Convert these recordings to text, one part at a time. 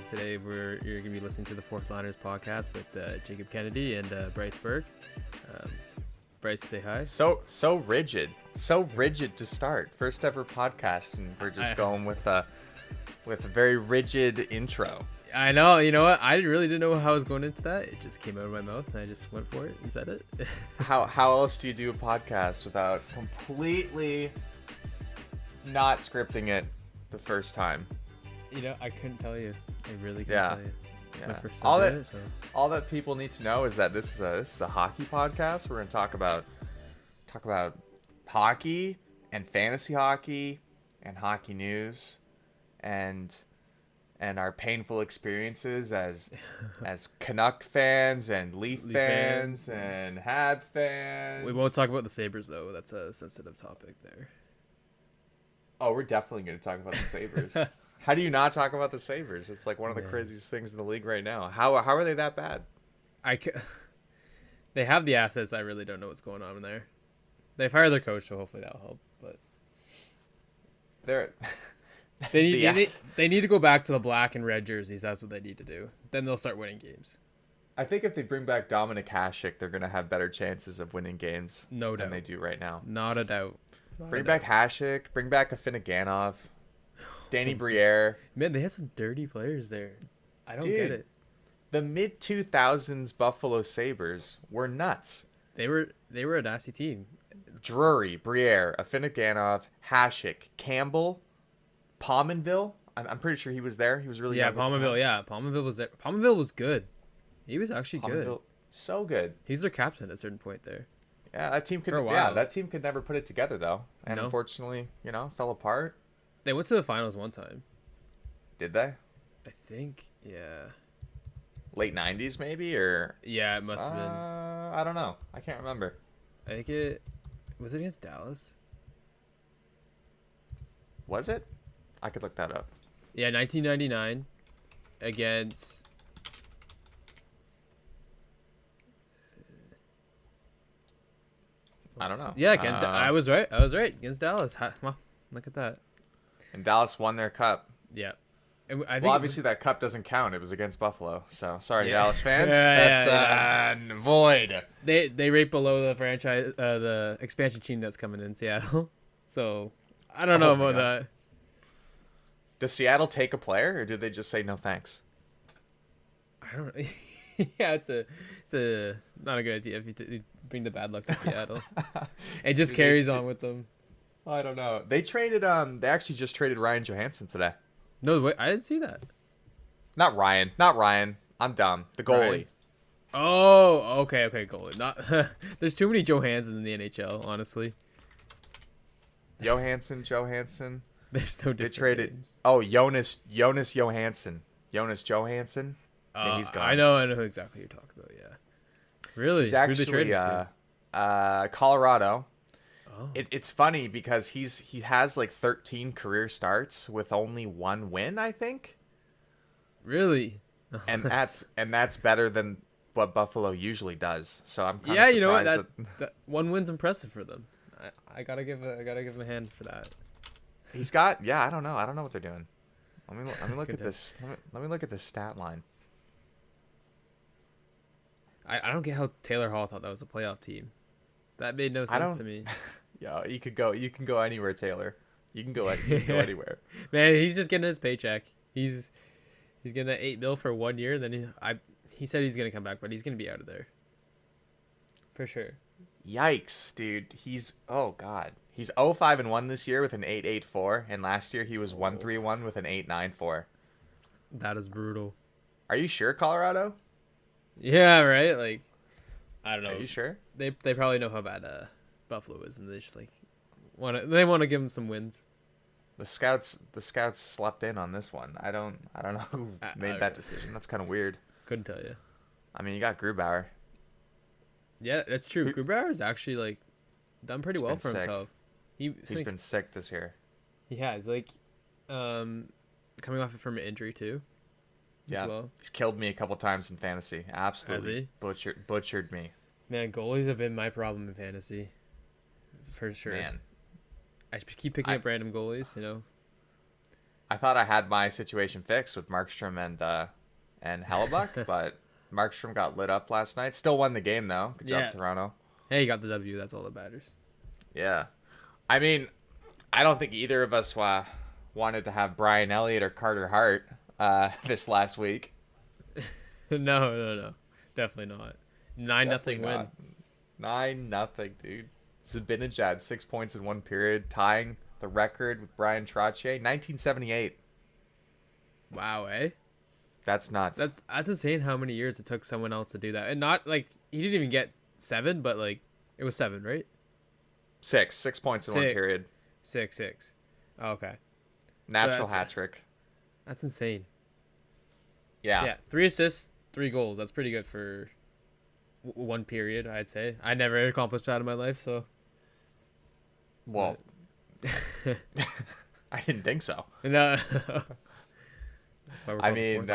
Today you're going to be listening to the Fourth Liners podcast with Jacob Kennedy and Bryce Burke. Bryce, say hi. So rigid to start. First ever podcast, and we're just going with a very rigid intro. I know. You know what? I really didn't know how I was going into that. It just came out of my mouth, and I just went for it and said it. How else do you do a podcast without completely not scripting it the first time? You know, I couldn't tell you. I really couldn't tell you. It's my first time doing it, so. All that people need to know is that this is a hockey podcast. We're going to talk about hockey and fantasy hockey and hockey news and our painful experiences as Canuck fans and Leaf fans and Hab fans. We won't talk about the Sabres, though. That's a sensitive topic there. Oh, we're definitely going to talk about the Sabres. How do you not talk about the Sabres? It's like one of the craziest things in the league right now. How are they that bad? They have the assets. I really don't know what's going on in there. They've hired their coach, so hopefully that'll help. But they need to go back to the black and red jerseys. That's what they need to do. Then they'll start winning games. I think if they bring back Dominik Hasek, they're going to have better chances of winning games than they do right now. Not a doubt. Bring back Hasek. Bring back Afinogenov. Danny Briere. Man, they had some dirty players there. I don't get it. The mid-2000s Buffalo Sabres were nuts. They were a nasty team. Drury, Briere, Afinogenov, Hasek, Campbell, Pominville. I'm pretty sure he was there. He was really young. Pominville was there. Pominville was good. He was actually good. So good. He's their captain at a certain point there. Yeah, that team could never put it together though, and unfortunately, fell apart. They went to the finals one time. Did they? I think, yeah. Late 90s maybe, or? Yeah, it must have been. I don't know. I can't remember. I think it was against Dallas. Was it? I could look that up. Yeah, 1999 against. I don't know. Yeah, against. I was right against Dallas. Well, look at that. And Dallas won their cup. Yeah. And I think obviously that cup doesn't count. It was against Buffalo. So sorry, Dallas fans. That's void. They rate below the franchise, the expansion team that's coming in Seattle. So I don't know about that. Does Seattle take a player, or do they just say no thanks? I don't. Yeah, it's a not a good idea if you bring the bad luck to Seattle. It just carries on with them. I don't know. They actually just traded Ryan Johansson today. No, wait, I didn't see that. Not Ryan. I'm dumb. The goalie. Ryan. Oh, okay, goalie. Not. There's too many Johanssons in the NHL, honestly. Johansson. There's no different. They traded. Names. Oh, Jonas Johansson. Jonas Johansson. Yeah, he's gone. I know who exactly you're talking about. Yeah. Really? He's actually Colorado. Oh. It's funny because he has like 13 career starts with only one win, I think. Really? And that's better than what Buffalo usually does. So I'm kind of surprised. You know what? That one win's impressive for them. I gotta give him a hand for that. He's got I don't know what they're doing. Let me look at this. Let me look at this stat line. I don't get how Taylor Hall thought that was a playoff team. That made no sense to me. Yeah, you can go anywhere, Taylor. You can go anywhere. Man, he's just getting his paycheck. He's getting that $8 million for 1 year. Then he said he's gonna come back, but he's gonna be out of there for sure. Yikes, dude. He's 0-5-1 this year with an 8.84, and last year he was 1-3-1 with an 8.94. That is brutal. Are you sure, Colorado? Yeah, right. Like, I don't know. Are you sure? They probably know how bad Buffalo is, and they just like want to give them some wins. The scouts slept in on this one. I don't know who made that decision. That's kind of weird. Couldn't tell you. I mean, you got Grubauer. Yeah, that's true. Grubauer has actually like done pretty well for himself. He's been sick this year. He has coming off from an injury too. Yeah, well. He's killed me a couple times in fantasy. Absolutely butchered me. Man, goalies have been my problem in fantasy, for sure. Man, I keep picking up random goalies. I thought I had my situation fixed with Markstrom and Hellebuck, but Markstrom got lit up last night. Still won the game though. Good job, Yeah. Toronto. Hey, you got the W. That's all that matters. Yeah. I mean, I don't think either of us wanted to have Brian Elliott or Carter Hart this last week. No. Definitely not. 9-0 win. 9-0, dude. Zibanejad 6 points in one period, tying the record with Brian Trottier, 1978. Wow, eh? That's nuts. That's insane how many years it took someone else to do that. And not like he didn't even get 7, but like it was 7, right? 6 points in one period. 6. Oh, okay. Natural hat trick. That's insane. Yeah. 3 assists, 3 goals. That's pretty good for one period, I'd say. I never accomplished that in my life, so. Well, I didn't think so. No. That's why we're I mean,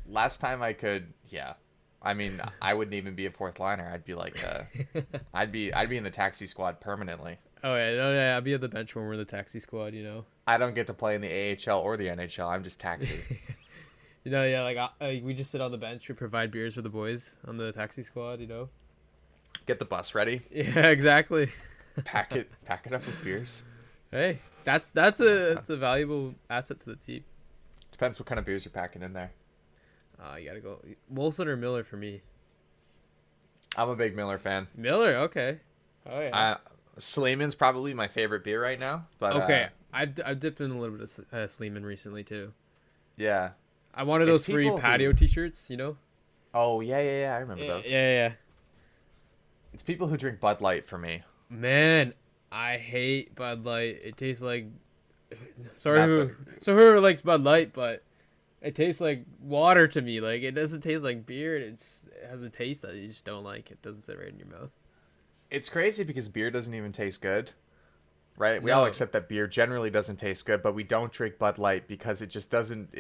last time I could, yeah. I mean, I wouldn't even be a fourth liner. I'd be like, I'd be in the taxi squad permanently. Oh yeah, I'll be at the bench when we're in the taxi squad. You know. I don't get to play in the AHL or the NHL. I'm just taxi. Like we just sit on the bench. We provide beers for the boys on the taxi squad. You know. Get the bus ready. Yeah, exactly. Pack it up with beers. Hey, that's a valuable asset to the team. Depends what kind of beers you're packing in there. You gotta go Molson or Miller for me. I'm a big Miller fan. Miller, okay. Oh yeah. Sleeman's probably my favorite beer right now. But okay, I've dipped in a little bit of Sleeman recently too. Yeah. I wanted those free patio T-shirts, you know. Oh yeah. I remember those. Yeah. It's people who drink Bud Light for me. Man, I hate Bud Light. It tastes like. So whoever likes Bud Light, but it tastes like water to me. Like it doesn't taste like beer. It has a taste that you just don't like. It doesn't sit right in your mouth. It's crazy because beer doesn't even taste good, right? We all accept that beer generally doesn't taste good, but we don't drink Bud Light because it just doesn't.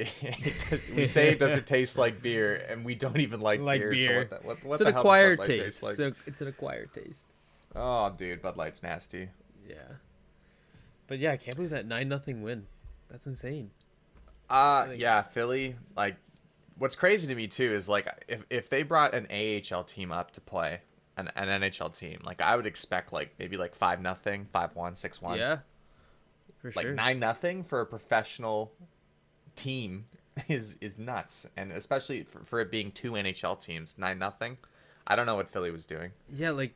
We say it doesn't taste like beer, and we don't even like beer. So what it's the an hell acquired does Bud Light taste. taste like? So it's an acquired taste. Oh, dude, Bud Light's nasty. Yeah, but yeah, I can't believe that 9-0 win. That's insane. Yeah, Philly. Like, what's crazy to me too is like if they brought an AHL team up to play. An NHL team, like I would expect like maybe like 5-0, 5-1, 6-1. Yeah, for sure. Like 9-0 for a professional team is nuts, and especially for it being 2 NHL teams, 9-0. I don't know what Philly was doing. Yeah, like,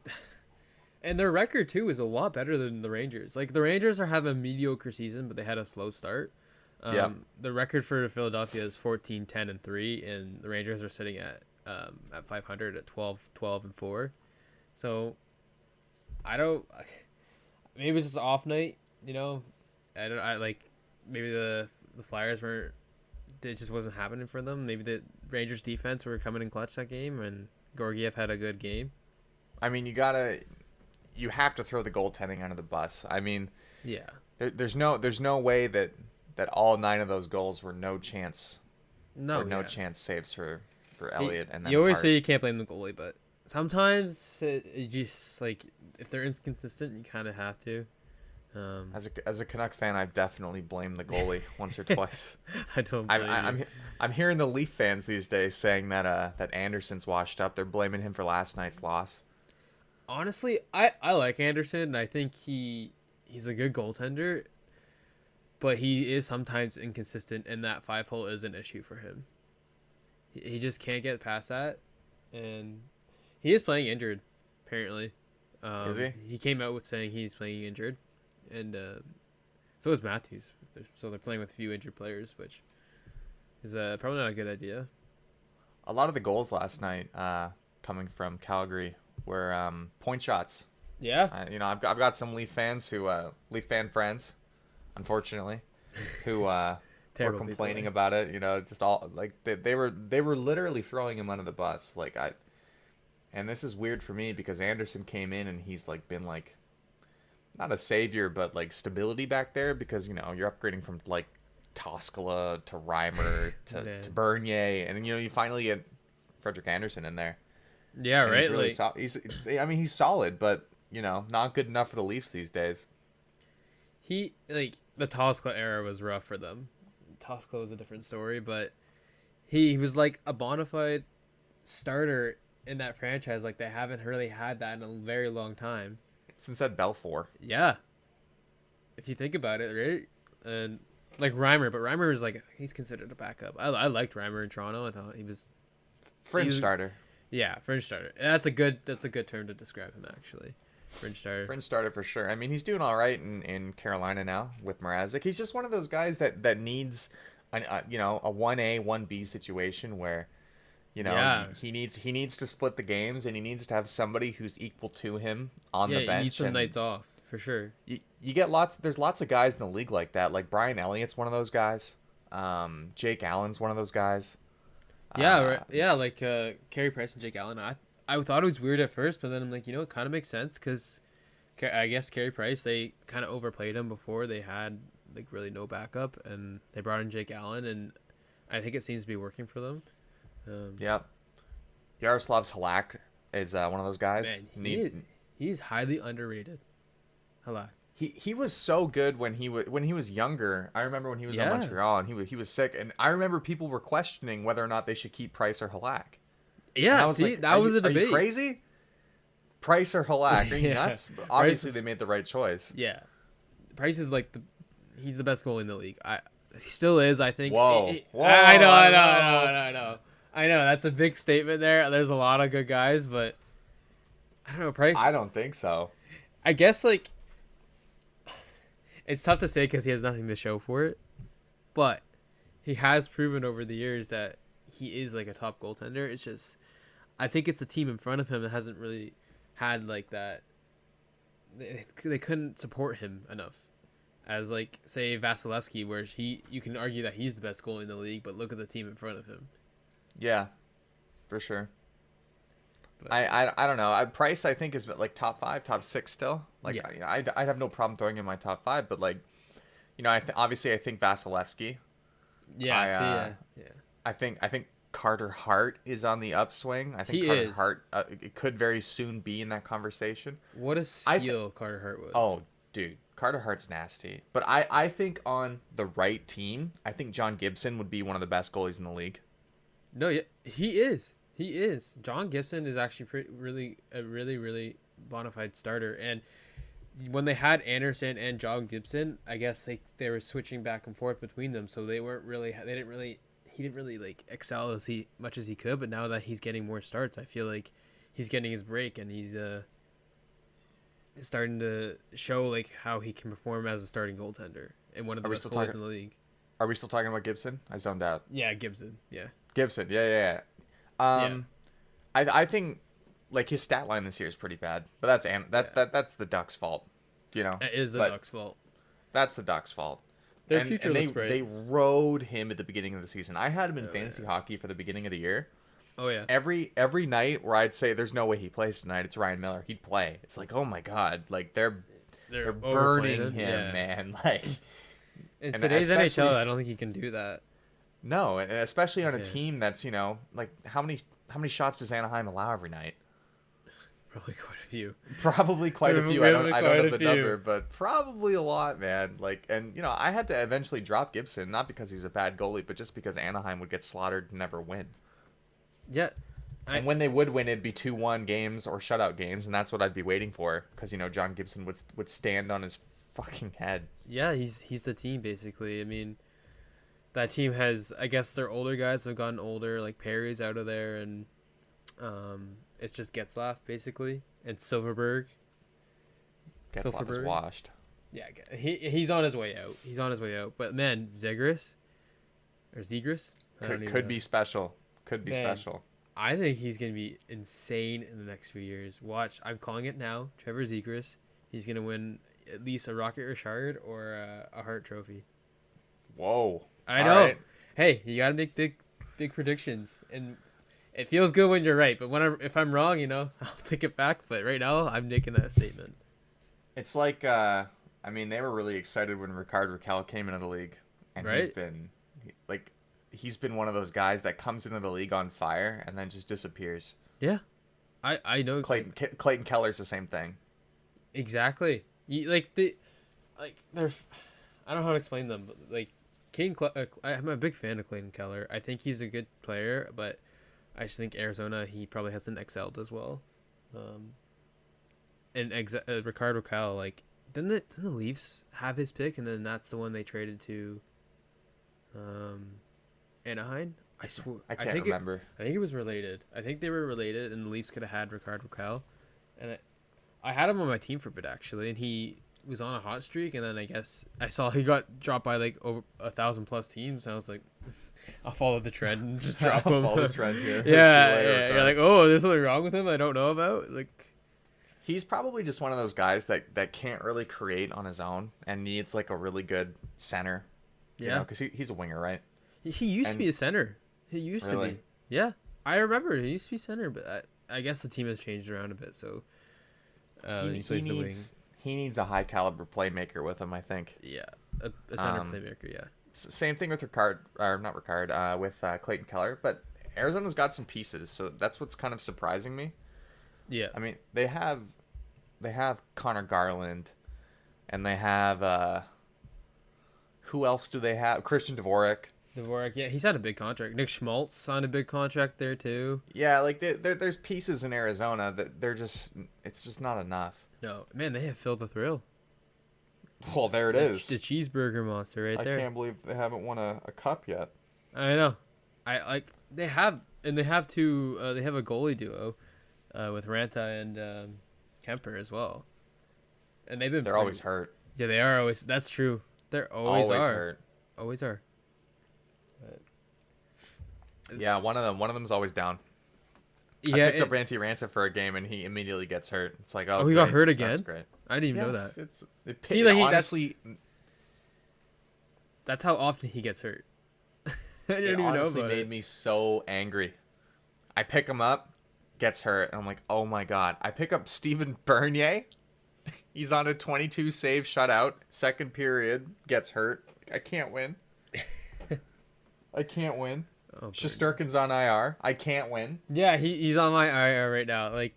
and their record too is a lot better than the Rangers. Like the Rangers are having a mediocre season, but they had a slow start. The record for Philadelphia is 14-10-3, and the Rangers are sitting at 500 at 12-12-4. So, maybe it's just an off night, you know. Maybe the Flyers it just wasn't happening for them. Maybe the Rangers defense were coming in clutch that game, and Georgiev had a good game. I mean, you have to throw the goaltending under the bus. I mean, yeah, there's no way that all 9 of those goals were no chance chance saves for Elliott. And then you always Hart. say you can't blame the goalie, but sometimes it just like if they're inconsistent, you kind of have to. As a Canuck fan, I've definitely blamed the goalie once or twice. I don't. Blame I'm hearing the Leaf fans these days saying that Anderson's washed up. They're blaming him for last night's loss. Honestly, I like Anderson, and I think he's a good goaltender, but he is sometimes inconsistent, and that 5-hole is an issue for him. He just can't get past that, and he is playing injured, apparently. Is he? He came out with saying he's playing injured, and so is Matthews. So they're playing with a few injured players, which is probably not a good idea. A lot of the goals last night coming from Calgary were point shots. Yeah. I've got some Leaf fans Leaf fan friends, unfortunately, who were complaining about it. Just all like they were literally throwing him under the bus. And this is weird for me because Anderson came in and he's like been like not a savior but like stability back there because you're upgrading from like Toskala to Reimer to Bernier, and you finally get Frederik Andersen in there. Yeah, and right. He's really he's solid, but not good enough for the Leafs these days. The Toskala era was rough for them. Tosco was a different story, but he was like a bona fide starter in that franchise. Like they haven't really had that in a very long time. Since Ed Belfour. Yeah, if you think about it, right? And like Reimer, but Reimer is like he's considered a backup. I liked Reimer in Toronto. I thought he was Fringe starter. Yeah, fringe starter. That's a good term to describe him actually. Fringe starter. Fringe starter for sure. I mean, he's doing all right in Carolina now with Mrazek. He's just one of those guys that needs a 1A 1B situation where he needs to split the games, and he needs to have somebody who's equal to him on the bench. Yeah, he needs some nights off for sure. You get there's lots of guys in the league like that. Like Brian Elliott's one of those guys. Jake Allen's one of those guys. Yeah, right. Yeah, like Carrie Price and Jake Allen. I thought it was weird at first, but then I'm like, it kind of makes sense because I guess Carrie Price, they kind of overplayed him before. They had like really no backup, and they brought in Jake Allen, and I think it seems to be working for them. Yep. Yaroslav Halak is one of those guys. Man, he's highly underrated. Halak. He was so good when he was younger. I remember when he was on Montreal and he was sick, and I remember people were questioning whether or not they should keep Price or Halak. Yeah, was a debate. Are you crazy? Price or Halak? Are you nuts? Obviously, they made the right choice. Yeah, Price is like he's the best goalie in the league. He still is, I think. Whoa. I know. That's a big statement there. There's a lot of good guys, but I don't know, Price. I don't think so. I guess like it's tough to say because he has nothing to show for it, but he has proven over the years that he is like a top goaltender. It's just, I think it's the team in front of him that hasn't really had like that. They couldn't support him enough, as like say Vasilevsky, where you can argue that he's the best goalie in the league, but look at the team in front of him. Yeah, for sure. But I don't know. Price, I think, is like top 5, top 6 still. Like I'd have no problem throwing in my top 5, but like, obviously I think Vasilevsky. Yeah. I think Carter Hart is on the upswing. I think Carter Hart it could very soon be in that conversation. What a steal Carter Hart was. Oh, dude, Carter Hart's nasty. But I think on the right team, I think John Gibson would be one of the best goalies in the league. No, yeah, he is. He is. John Gibson is actually really bona fide starter. And when they had Anderson and John Gibson, I guess they were switching back and forth between them. So he didn't really like excel as much as he could. But now that he's getting more starts, I feel like he's getting his break, and he's starting to show like how he can perform as a starting goaltender and one of the best goalies in the league. Are we still talking about Gibson? I zoned out. Yeah, Gibson. Yeah. Gibson. Yeah. I think like his stat line this year is pretty bad, but that's the Ducks' fault. It is the Ducks' fault. That's the Ducks' fault. Their future looks bright. They rode him at the beginning of the season. I had him in fantasy hockey for the beginning of the year. Oh yeah. Every night where I'd say there's no way he plays tonight, it's Ryan Miller. He'd play. It's like, oh my god, like they're burning him, man. Like in today's NHL, I don't think he can do that. No, and especially on a team that's like how many shots does Anaheim allow every night? Probably quite a few. I don't know the number, but probably a lot, man. Like, and I had to eventually drop Gibson, not because he's a bad goalie, but just because Anaheim would get slaughtered and never win. Yeah. And when they would win, it'd be 2-1 games or shutout games, and that's what I'd be waiting for, because John Gibson would stand on his fucking head. Yeah, he's the team basically. I mean, that team has, I guess their older guys have gotten older, like Perry's out of there, and it's just Getzlaf basically, and Silverberg. Getzlaf is washed. Yeah, he's on his way out. But man, Zegras could be special. Special. I think he's gonna be insane in the next few years. Watch, I'm calling it now. Trevor Zegras, he's gonna win at least a Rocket Richard or a Hart Trophy. Whoa! I know. Right. Hey, you gotta make big predictions, and it feels good when you're right. But if I'm wrong, I'll take it back. But right now, I'm making that statement. It's like, they were really excited when Rickard Rakell came into the league, and he's been one of those guys that comes into the league on fire and then just disappears. Yeah, I know. Clayton Keller's the same thing. Exactly. They're, I don't know how to explain them, but like I'm a big fan of Clayton Keller. I think he's a good player, but I just think Arizona, he probably hasn't excelled as well. And Ricardo Cal, like, didn't the Leafs have his pick, and then that's the one they traded to Anaheim? I can't remember. I think it was related. I think they were related, and the Leafs could have had Ricardo Cal. And I had him on my team for a bit, actually, and he was on a hot streak, and then I guess I saw he got dropped by like over 1,000+ teams, and I was like, I'll follow the trend and just drop him. Follow the trend here. Yeah. You're like, oh, there's something wrong with him I don't know about. Like, he's probably just one of those guys that can't really create on his own and needs like a really good center. Yeah, because he's a winger, right? He used to be a center. He used to be. Yeah, I remember he used to be center, but I guess the team has changed around a bit, so he plays the wing. He needs a high caliber playmaker with him, I think. Yeah, a center playmaker. Yeah. Same thing with with Clayton Keller, but Arizona's got some pieces, so that's what's kind of surprising me. Yeah. I mean, they have Connor Garland, and they have who else do they have? Christian Dvorak. Yeah, he's had a big contract. Nick Schmaltz signed a big contract there too. Yeah, like there's pieces in Arizona that it's just not enough. No, man, they have Phil the Thrill. Well, there it is. The cheeseburger monster right there. I can't believe they haven't won a cup yet. I know. They have a goalie duo with Ranta and Kemper as well. And they're always hurt. Yeah, they are always. That's true. They're always hurt. Always are. Yeah, one of them's always down. Yeah, I picked up Ranta for a game, and he immediately gets hurt. It's like, he got hurt again. That's great. I didn't even know that. Honestly, that's how often he gets hurt. I didn't even know about it. Made me so angry. I pick him up, gets hurt, and I'm like, oh my god. I pick up Steven Bernier. He's on a 22 save shutout. Second period, gets hurt. I can't win. I can't win. Shesterkin's on IR. I can't win. Yeah, he's on my IR right now. Like,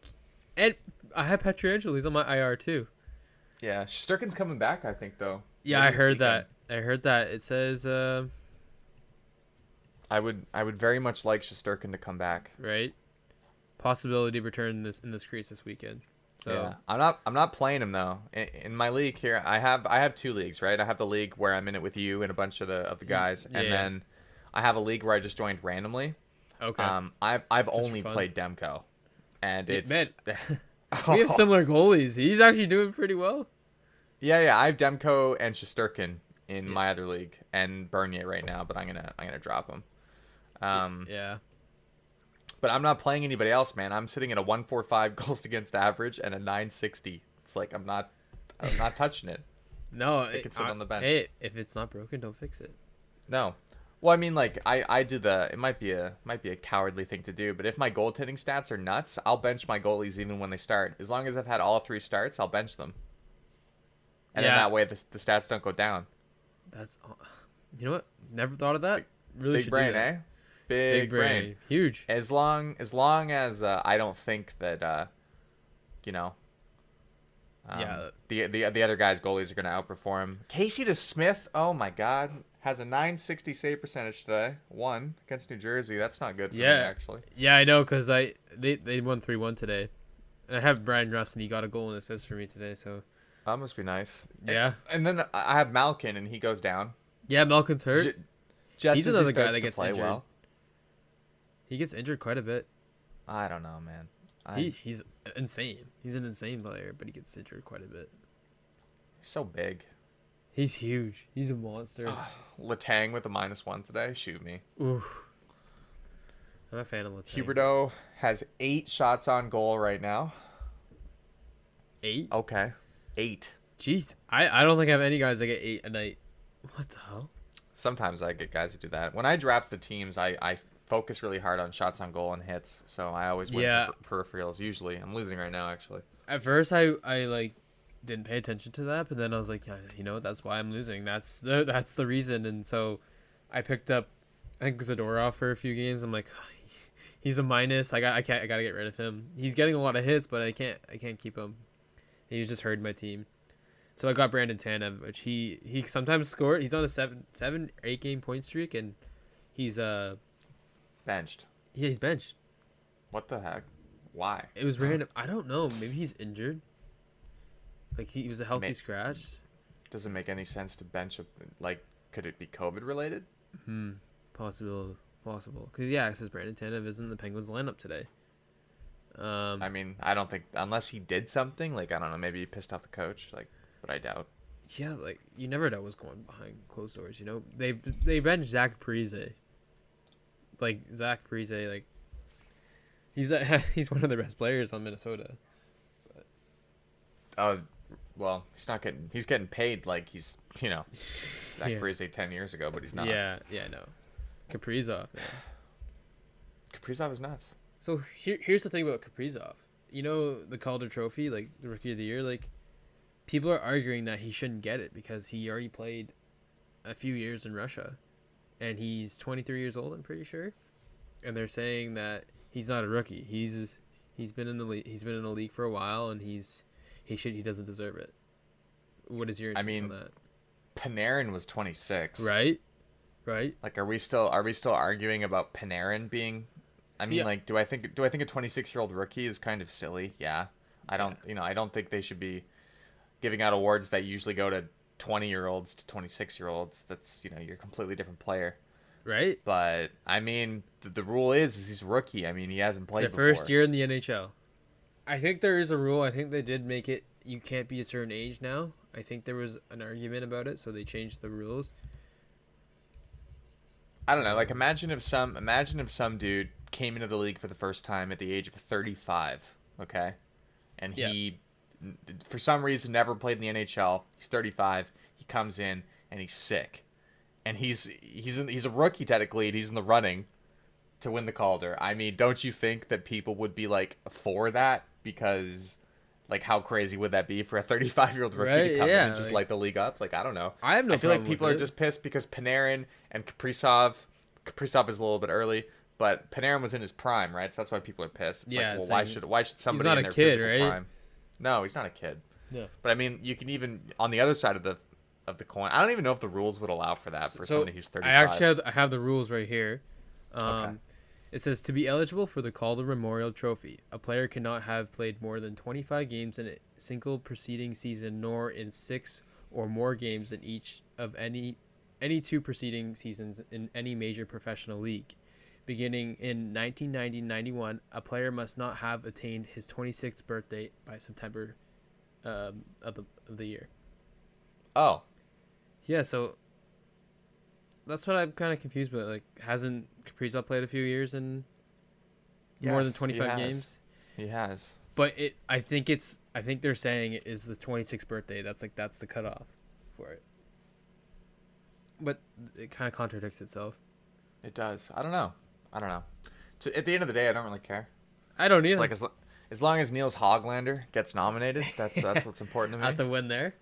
and I have Pietrangelo. He's on my IR too. Yeah, Shesterkin's coming back, I think, though. Yeah, I heard that. It says. I would very much like Shesterkin to come back. Right. Possibility of return in this crease this weekend. So yeah, I'm not playing him though. In my league here, I have 2 leagues, right? I have the league where I'm in it with you and a bunch of the guys, and then I have a league where I just joined randomly. Okay. I've only played Demko, and it's man, we have similar goalies. He's actually doing pretty well. Yeah. I have Demko and Shesterkin in my other league, and Bernier right now, but I'm gonna drop him. Yeah. But I'm not playing anybody else, man. I'm sitting at a 145 goals against average and a 960. It's like I'm not touching it. No, I can sit on the bench. Hey, if it's not broken, don't fix it. No. Well, I mean, like I do it might be a cowardly thing to do, but if my goaltending stats are nuts, I'll bench my goalies even when they start. As long as I've had all 3 starts, I'll bench them. And then that way the stats don't go down. That's, you know what? Never thought of that. Really big brain, eh? Big brain. Huge. As long as I don't think that the other guys' goalies are going to outperform. Casey DeSmith, oh my god, has a 960 save percentage today. 1 against New Jersey. That's not good for me, actually. Yeah, I know, because they won 3-1 today. And I have Brian Russ, and he got a goal and assist for me today, so. That must be nice. Yeah. And then I have Malkin, and he goes down. Yeah, Malkin's hurt. He's another guy that gets injured. Well. He gets injured quite a bit. I don't know, man. He's insane. He's an insane player, but he gets injured quite a bit. He's so big. He's huge. He's a monster. Letang with a -1 today. Shoot me. Oof. I'm a fan of Letang. Huberdeau has 8 shots on goal right now. 8? Okay. 8. Jeez. I don't think I have any guys that get 8 a night. What the hell? Sometimes I get guys that do that. When I draft the teams, I focus really hard on shots on goal and hits, so I always win peripherals. Usually, I'm losing right now actually. At first, I like didn't pay attention to that, but then I was like, yeah, you know, that's why I'm losing. That's the reason. And so I picked up, I think, Zadorov for a few games. I'm like, he's a minus. I gotta get rid of him. He's getting a lot of hits, but I can't keep him. He was just hurting my team. So I got Brandon Tanev, which he sometimes scored. He's on a 8 game point streak, and he's Benched. yeah, he's benched. What the heck? Why? It was random. I don't know. Maybe he's injured. Like he was a healthy scratch. Doesn't make any sense to bench a like. Could it be COVID related? Possible. Because yeah, it says Brandon Tanev is in the Penguins lineup today. I mean, I don't think unless he did something like I don't know, maybe he pissed off the coach, like, but I doubt. Yeah, like you never know what's going behind closed doors. You know, they benched Zach Parise. Like Zach Parise, like he's one of the best players on Minnesota. But... Oh, well, he's getting paid like he's Zach Parise 10 years ago, but he's not. Yeah, no. Kaprizov, man. Kaprizov is nuts. So here's the thing about Kaprizov. You know the Calder Trophy, like the Rookie of the Year, like people are arguing that he shouldn't get it because he already played a few years in Russia, and he's 23 years old, I'm pretty sure, and they're saying that he's not a rookie. He's been in the league. He's been in the league for a while, and he doesn't deserve it. What is your opinion on that? Panarin was 26. Right. Like, are we still arguing about Panarin being? I mean, like, do I think a 26-year-old rookie is kind of silly? Yeah. I don't think they should be giving out awards that usually go to 20-year-olds to 26-year-olds. That's you're a completely different player. Right. But I mean, the rule is he's a rookie. I mean, he hasn't played it's before. First year in the NHL. I think there is a rule. I think they did make it. You can't be a certain age now. I think there was an argument about it, so they changed the rules. I don't know. Like, imagine if some dude came into the league for the first time at the age of 35, okay? And he, for some reason, never played in the NHL. He's 35. He comes in, and he's sick. And he's a rookie, technically, and he's in the running to win the Calder. I mean, don't you think that people would be, like, for that? Because... like, how crazy would that be for a 35-year-old rookie to come in and just light the league up? Like, I don't know. I have no. I feel like people are just pissed because Panarin and Kaprizov is a little bit early, but Panarin was in his prime, right? So that's why people are pissed. It's like, well, why should somebody in their physical prime? No, he's not a kid. No. But I mean, you can even on the other side of the coin. I don't even know if the rules would allow for that for somebody who's 35. I have the rules right here. Okay. It says to be eligible for the Calder Memorial Trophy, a player cannot have played more than 25 games in a single preceding season, nor in 6 or more games in each of any 2 preceding seasons in any major professional league. Beginning in 1990-91, a player must not have attained his 26th birthday by September of the year. Oh. Yeah, so that's what I'm kind of confused about. Like, hasn't Kaprizov played a few years in more than 25 games? He has. But I think they're saying it is the 26th birthday. That's the cutoff for it. But it kind of contradicts itself. It does. I don't know. So at the end of the day, I don't really care. I don't either. It's like as long as Niels Hoglander gets nominated, that's what's important to me. That's a win there.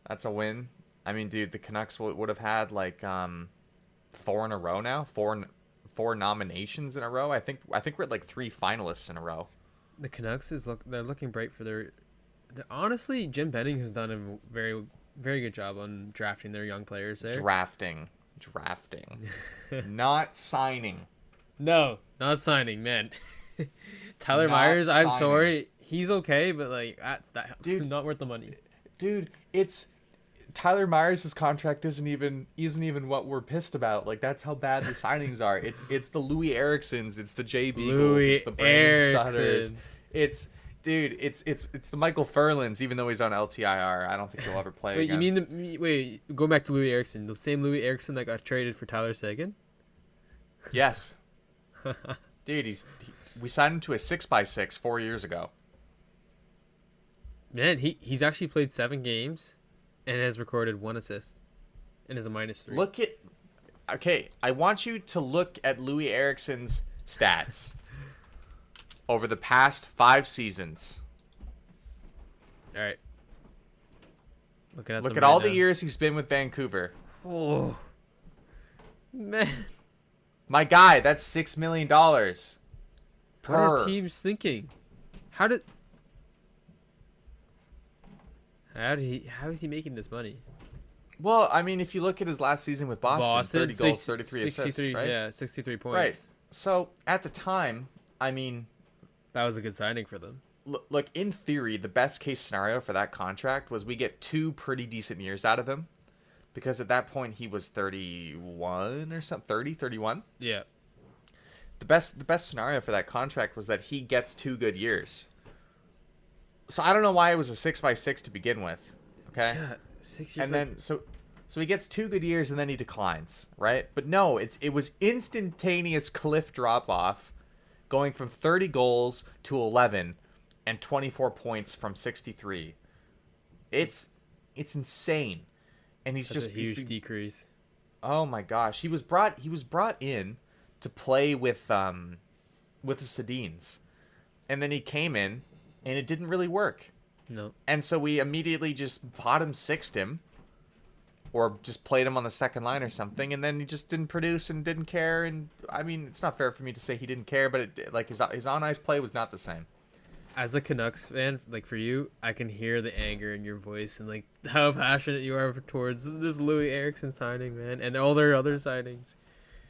That's a win. I mean, dude, the Canucks would have had like 4 in a row now, four nominations in a row. I think we're at like 3 finalists in a row. The Canucks they're looking bright for their. Honestly, Jim Benning has done a very, very good job on drafting their young players there. Drafting, not signing. No, not signing, man. Tyler Myers, I'm sorry, he's okay, but like that dude, not worth the money. Dude, it's Tyler Myers' contract isn't even what we're pissed about. Like, that's how bad the signings are. It's the Louis Ericksons, it's the Jay Beagles, it's the Brandon Sutters. It's the Michael Furlans, even though he's on LTIR. I don't think he'll ever play again. You mean go back to Louis Erickson, the same Louis Erickson that got traded for Tyler Seguin? Yes. Dude, we signed him to a 6x6 4 years ago. Man, he's actually played 7 games and has recorded 1 assist and is a -3. Okay, I want you to look at Louis Erickson's stats over the past 5 seasons. All right. Look at all the years he's been with Vancouver. Oh, man. My guy, that's $6 million. What are teams thinking? How How is he making this money? Well, I mean, if you look at his last season with Boston, 30 goals, 6, 33 63, assists, right? yeah, 63 points. Right. So at the time, I mean, That was a good signing for them. look, in theory, the best case scenario for that contract was we get 2 pretty decent years out of him, because at that point he was 31 or something, 30, 31. Yeah. The best scenario for that contract was that he gets 2 good years. So I don't know why it was a 6x6 to begin with. Okay. Yeah, 6 years. And then so he gets 2 good years and then he declines, right? But no, it was instantaneous cliff drop off, going from 30 goals to 11 and 24 points from 63. It's insane. And he's That's just a huge decrease. Oh my gosh, he was brought in to play with the Sedins. And then he came in and it didn't really work. No. And so we immediately just bottom sixed him, or just played him on the second line or something, and then he just didn't produce and didn't care. And I mean, it's not fair for me to say he didn't care, but his on ice play was not the same. As a Canucks fan, like for you, I can hear the anger in your voice and like how passionate you are towards this Louis Erickson signing, man, and all their other signings.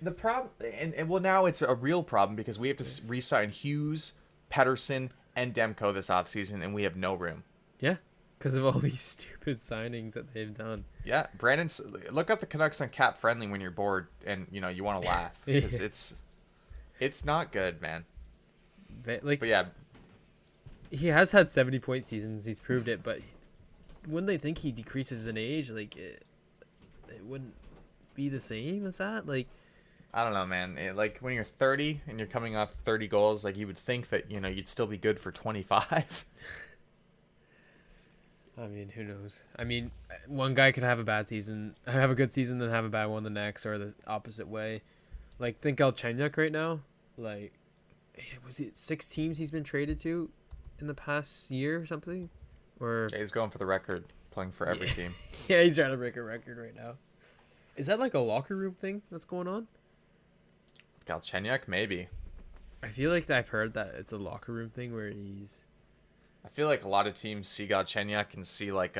The problem, and well, now it's a real problem because we have to re-sign Hughes, Pettersson, and Demko this offseason, and we have no room. Yeah, because of all these stupid signings that they've done. Yeah, Brandon's. Look up the Canucks on Cap Friendly when you're bored and you want to laugh, because it's not good, man. But yeah, he has had 70-point seasons. He's proved it, but wouldn't they think he decreases in age? Like it wouldn't be the same as that. Like I don't know, man. Like when you're 30 and you're coming off 30 goals, like you would think that you'd still be good for 25. I mean, who knows? I mean, one guy could have a bad season, have a good season, then have a bad one the next, or the opposite way. Like, think Galchenyuk right now. Like, was it 6 teams he's been traded to in the past year or something? Or Yeah, he's going for the record, playing for every team. Yeah, he's trying to break a record right now. Is that like a locker room thing that's going on? Galchenyuk, maybe. I feel like I've heard that it's a locker room thing where he's... I feel like a lot of teams see Galchenyuk and see like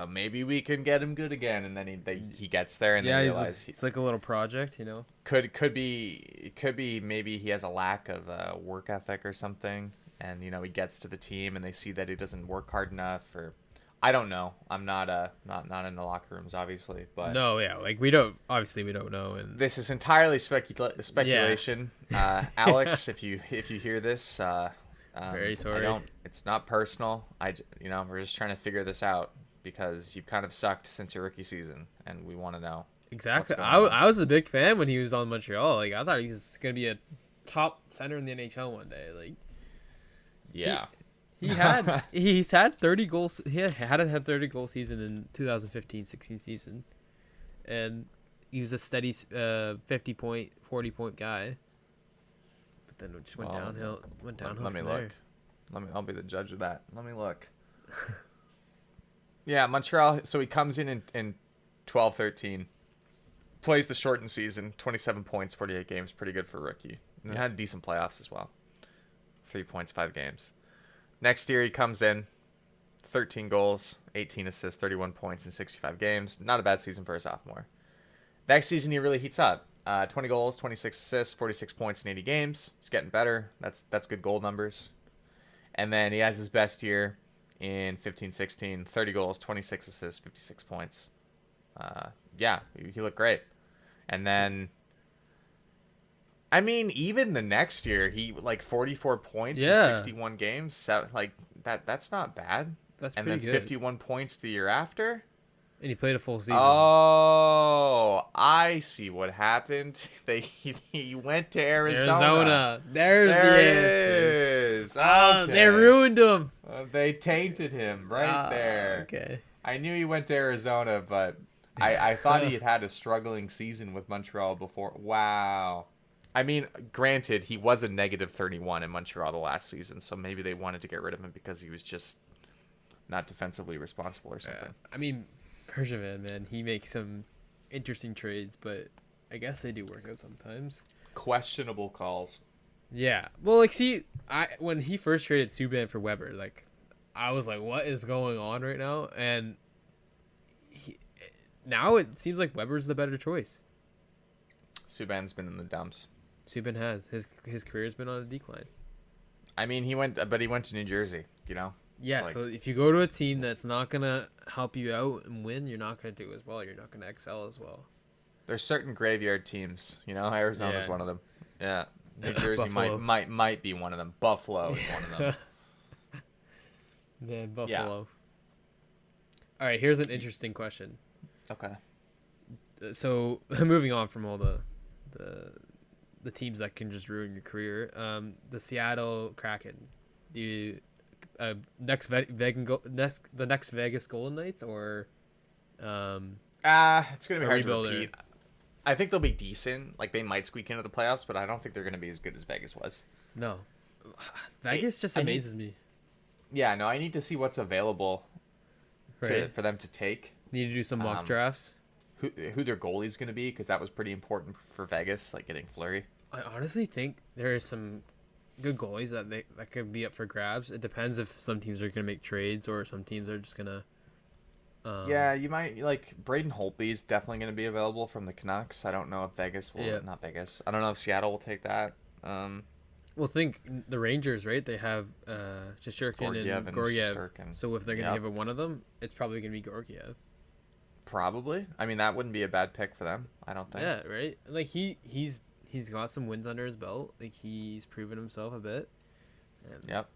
maybe we can get him good again, and then he gets there and they realize it's like a little project, could be maybe he has a lack of work ethic or something, and he gets to the team and they see that he doesn't work hard enough, or I don't know. I'm not in the locker rooms obviously, but no, yeah, like we don't know, and this is entirely speculation. Yeah. Alex, if you hear this, very sorry. It's not personal. We're just trying to figure this out because you've kind of sucked since your rookie season, and we want to know. Exactly. I was a big fan when he was on Montreal. Like I thought he was gonna be a top center in the NHL one day. Like, yeah, he's had 30 goals. He had 30 goal season in 2015-16 season, and he was a steady 50-point, 40-point guy. Then it just went downhill. Let me look. I'll be the judge of that. Let me look. Yeah, Montreal. So he comes in 12-13, plays the shortened season, 27 points, 48 games, pretty good for a rookie. And had decent playoffs as well. 3 points, 5 games. Next year he comes in, 13 goals, 18 assists, 31 points in 65 games. Not a bad season for a sophomore. Next season he really heats up. 20 goals, 26 assists, 46 points in 80 games. He's getting better. That's good goal numbers. And then he has his best year in 15-16, 30 goals, 26 assists, 56 points. He looked great. And then, I mean, even the next year, he 44 points in 61 games. So, that's not bad. That's pretty good. And then 51 points the year after. And he played a full season. Oh, I see what happened. He went to Arizona. There it is. Okay. They ruined him. They tainted him there. Okay. I knew he went to Arizona, but I thought he had a struggling season with Montreal before. Wow. I mean, granted, he was a -31 in Montreal the last season, so maybe they wanted to get rid of him because he was just not defensively responsible or something. Yeah. I mean, Bergevin, man, he makes some interesting trades, but I guess they do work out sometimes. Questionable calls. Yeah. Well, when he first traded Subban for Weber, I was like, what is going on right now? And now it seems like Weber's the better choice. Subban's been in the dumps. Subban has his career's been on a decline. I mean, he went to New Jersey. You know. Yeah, so if you go to a team that's not gonna help you out and win, you're not gonna do as well. You're not gonna excel as well. There's certain graveyard teams. You know, Arizona's one of them. Yeah, New Jersey might be one of them. Buffalo is one of them. Man, Buffalo. Yeah. All right, here's an interesting question. Okay. So moving on from all the teams that can just ruin your career, the Seattle Kraken, the next Vegas Golden Knights, or it's gonna be hard to rebuilder. Repeat. I think they'll be decent. Like they might squeak into the playoffs, but I don't think they're gonna be as good as Vegas was. No, Vegas just amazes me. Yeah, no, I need to see what's available for them to take. Need to do some mock drafts. Who their goalie's going to be, because that was pretty important for Vegas, like getting Fleury. I honestly think there are some good goalies that could be up for grabs. It depends if some teams are going to make trades or some teams are just going to... yeah, you might... Like, Braden Holtby's definitely going to be available from the Canucks. I don't know if Vegas will... Yeah. Not Vegas. I don't know if Seattle will take that. Well, think the Rangers, right? They have Shesterkin and Gorgiev. So if they're going to give it one of them, it's probably going to be Gorgiev. Probably. I mean, that wouldn't be a bad pick for them, I don't think. Yeah, right? Like, he's got some wins under his belt. Like, he's proven himself a bit. And... Yep.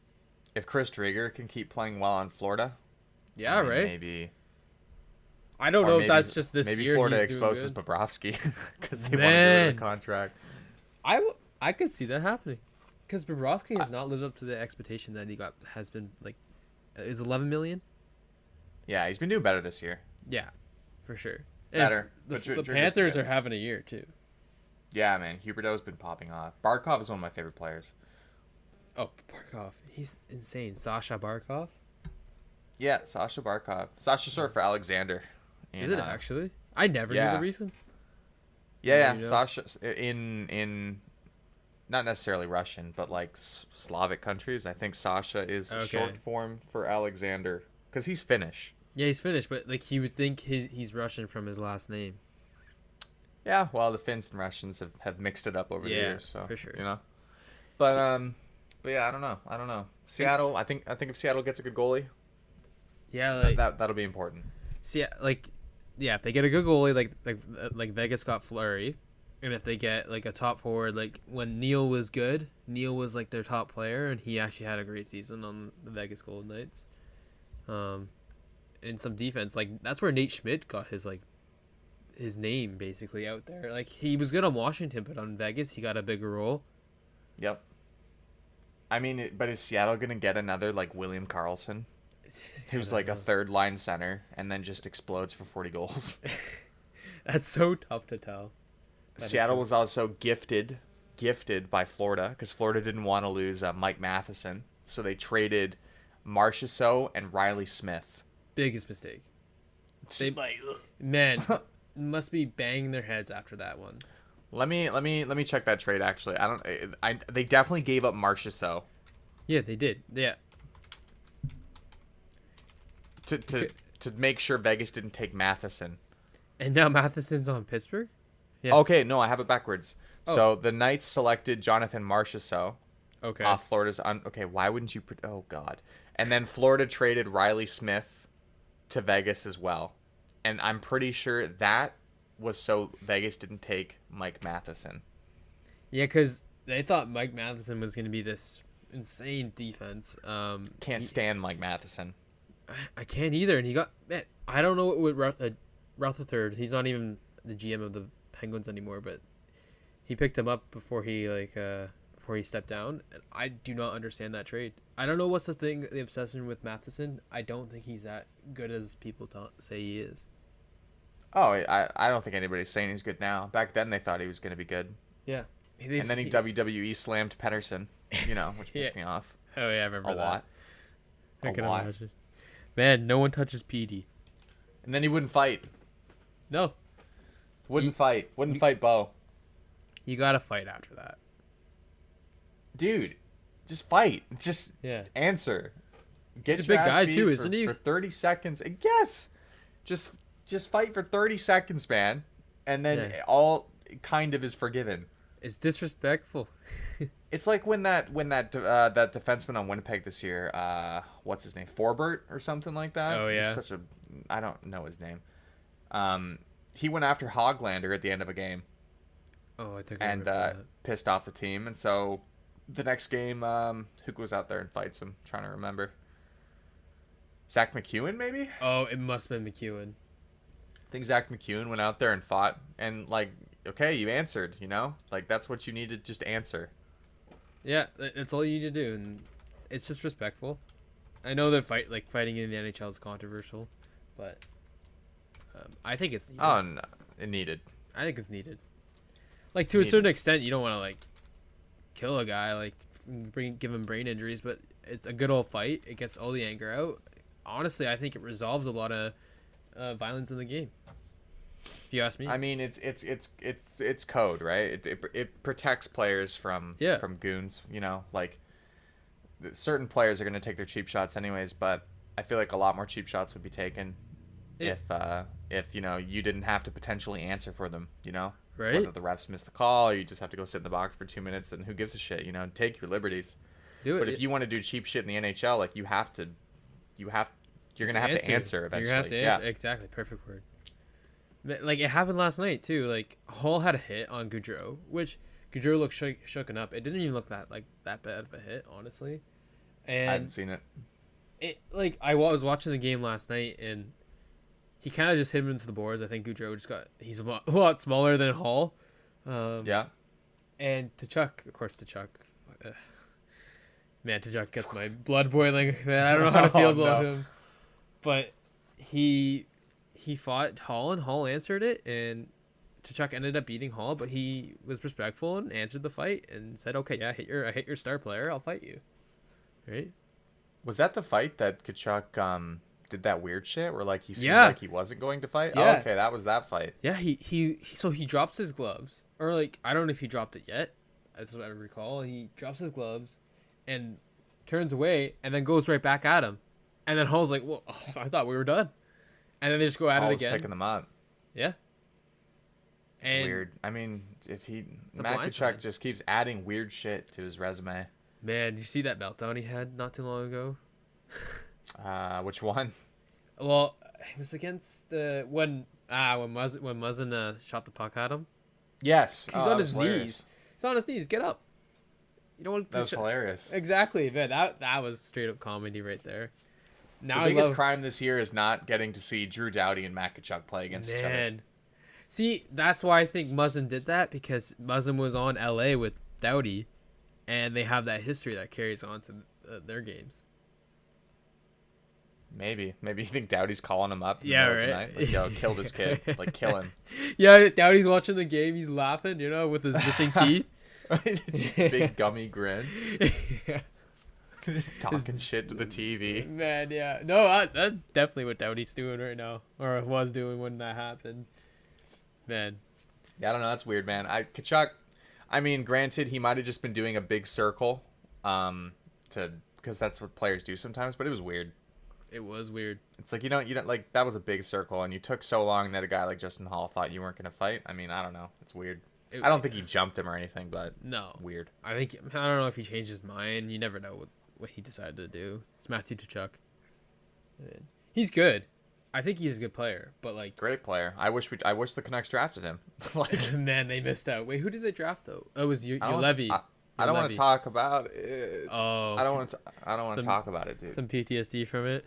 If Chris Driedger can keep playing well in Florida. Yeah, right? Maybe. I don't know if that's just this year. Maybe Florida exposes Bobrovsky because they want to get rid of the contract. I could see that happening. Because Bobrovsky has not lived up to the expectation that he has been, like, is 11 million? Yeah, he's been doing better this year. Yeah, for sure. Better. The Panthers are having a year, too. Yeah, man. Huberdeau's been popping off. Barkov is one of my favorite players. Oh, Barkov. He's insane. Sasha Barkov? Yeah, Sasha Barkov. Sasha short for Alexander. Is it actually? I never knew the reason. Yeah. Sasha in not necessarily Russian, but like Slavic countries. I think Sasha is short form for Alexander because he's Finnish. Yeah, he's Finnish, but like you would think he's Russian from his last name. Yeah, well, the Finns and Russians have mixed it up over the years, so for sure. You know. But yeah, I don't know. Seattle, I think if Seattle gets a good goalie, yeah, like that'll be important. If they get a good goalie, like Vegas got Fleury, and if they get like a top forward, like when Neil was good, Neil was like their top player, and he actually had a great season on the Vegas Golden Knights. And some defense, like that's where Nate Schmidt got his name basically out there. Like he was good on Washington, but on Vegas he got a bigger role. Yep. I mean, but is Seattle gonna get another like William Karlsson, who's like a third line center and then just explodes for 40 goals? That's so tough to tell. Seattle was also gifted by Florida because Florida didn't want to lose Mike Matheson, so they traded Marchessault and Riley Smith. Biggest mistake. Man, must be banging their heads after that one. Let me check that trade. Actually, they definitely gave up Marchessault. Yeah, they did. Yeah. To make sure Vegas didn't take Matheson. And now Matheson's on Pittsburgh? Yeah. Okay, no, I have it backwards. Oh. So the Knights selected Jonathan Marchessault. Okay. Off Florida's okay, why wouldn't you oh god. And then Florida traded Riley Smith to Vegas as well. And I'm pretty sure that was so Vegas didn't take Mike Matheson. Yeah, cuz they thought Mike Matheson was going to be this insane defense. Can't stand Mike Matheson. I can't either, and he got I don't know what Rutherford. He's not even the GM of the Penguins anymore, but he picked him up before he stepped down. And I do not understand that trade. I don't know what's the obsession with Matheson. I don't think he's that good as people say he is. Oh, I don't think anybody's saying he's good now. Back then they thought he was going to be good. Yeah. And then he WWE slammed Pettersson, which pissed me off. Oh yeah, I remember that. Lot. I can imagine. Man, no one touches PD. And then he wouldn't fight. No. Wouldn't fight Bo. You gotta fight after that. Dude, just fight. Just answer. Get He's a your big ass guy beat too, for, isn't he? for 30 seconds. Yes. Just fight for 30 seconds, man. And then all kind of is forgiven. It's disrespectful. It's like when that that defenseman on Winnipeg this year, what's his name? Forbert or something like that. Oh, yeah. He's I don't know his name. He went after Hoglander at the end of a game. Oh, I think I And remember that. pissed off the team. And so the next game, who goes out there and fights him? Trying to remember. Zach McEwen, maybe? Oh, it must have been McEwen. I think Zach McEwen went out there and fought. And, like, okay, you answered, you know? Like, that's what you need to just answer. Yeah, that's all you need to do, and it's just respectful. I know that fighting in the NHL is controversial, but I think it's needed. Oh, no, it needed. I think it's needed. Like, to a certain extent, you don't want to, like, kill a guy, like, give him brain injuries, but it's a good old fight. It gets all the anger out. Honestly, I think it resolves a lot of violence in the game. If you ask me. I mean, it's code, right? It protects players from goons, you know? Like, certain players are going to take their cheap shots anyways, but I feel like a lot more cheap shots would be taken if you know, you didn't have to potentially answer for them, you know? Right. Whether the refs miss the call or you just have to go sit in the box for 2 minutes, and who gives a shit, you know? Take your liberties. Do it. But if you want to do cheap shit in the NHL, like, you're going to have to answer eventually. You have to answer. Exactly. Perfect word. Like, it happened last night, too. Like, Hall had a hit on Gaudreau, which Gaudreau looked shooken up. It didn't even look that bad of a hit, honestly. And I haven't seen it. I was watching the game last night, and he kind of just hit him into the boards. I think Gaudreau he's a lot smaller than Hall. Yeah. And Tkachuk, of course, man, Tkachuk gets my blood boiling. Man, I don't know how to feel about him. But he fought Hall, and Hall answered it, and Tkachuk ended up beating Hall, but he was respectful and answered the fight and said, "Okay, yeah, I hit your star player. I'll fight you." Right? Was that the fight that Tkachuk did that weird shit where, like, he seemed Yeah. like he wasn't going to fight? Yeah. Oh, okay, that was that fight. Yeah, he drops his gloves, or, like, I don't know if he dropped it yet. That's what I recall. He drops his gloves and turns away and then goes right back at him. And then Hall's like, "Well, I thought we were done." And then they just go at it again. Picking them up. Yeah. It's weird. I mean, Matt Tkachuk just keeps adding weird shit to his resume. Man, did you see that meltdown he had not too long ago? Which one? Well, it was against when Muzzin shot the puck at him. Yes. He's on his knees. He's on his knees. Get up. You don't want to. That was hilarious. Exactly, man. That was straight up comedy right there. Now the biggest crime this year is not getting to see Drew Doughty and Matt Tkachuk play against each other. See, that's why I think Muzzin did that, because Muzzin was on LA with Doughty, and they have that history that carries on to their games. Maybe you think Doughty's calling him up? Yeah, right. Like, yo, kill this kid. Like, kill him. Yeah, Doughty's watching the game. He's laughing, with his missing teeth. Just big gummy grin. Yeah. Talking shit to the TV. Man, yeah. No, that's definitely what Doughty's doing right now, or was doing when that happened. Man. Yeah, I don't know. That's weird, man. Tkachuk, I mean, granted, he might have just been doing a big circle, because that's what players do sometimes. But it was weird. It was weird. It's like you don't like, that was a big circle, and you took so long that a guy like Justin Hall thought you weren't gonna fight. I mean, I don't know. It's weird. I don't think he jumped him or anything, but no, weird. I don't know if he changed his mind. You never know what he decided to do. It's Matthew Tkachuk. He's good. I think he's a good player, but like, great player. I wish the Canucks drafted him. Like, man, they missed out. Wait, who did they draft though? Oh, it was Levy. I don't want to talk about it. Oh, I don't want to talk about it, dude. Some PTSD from it.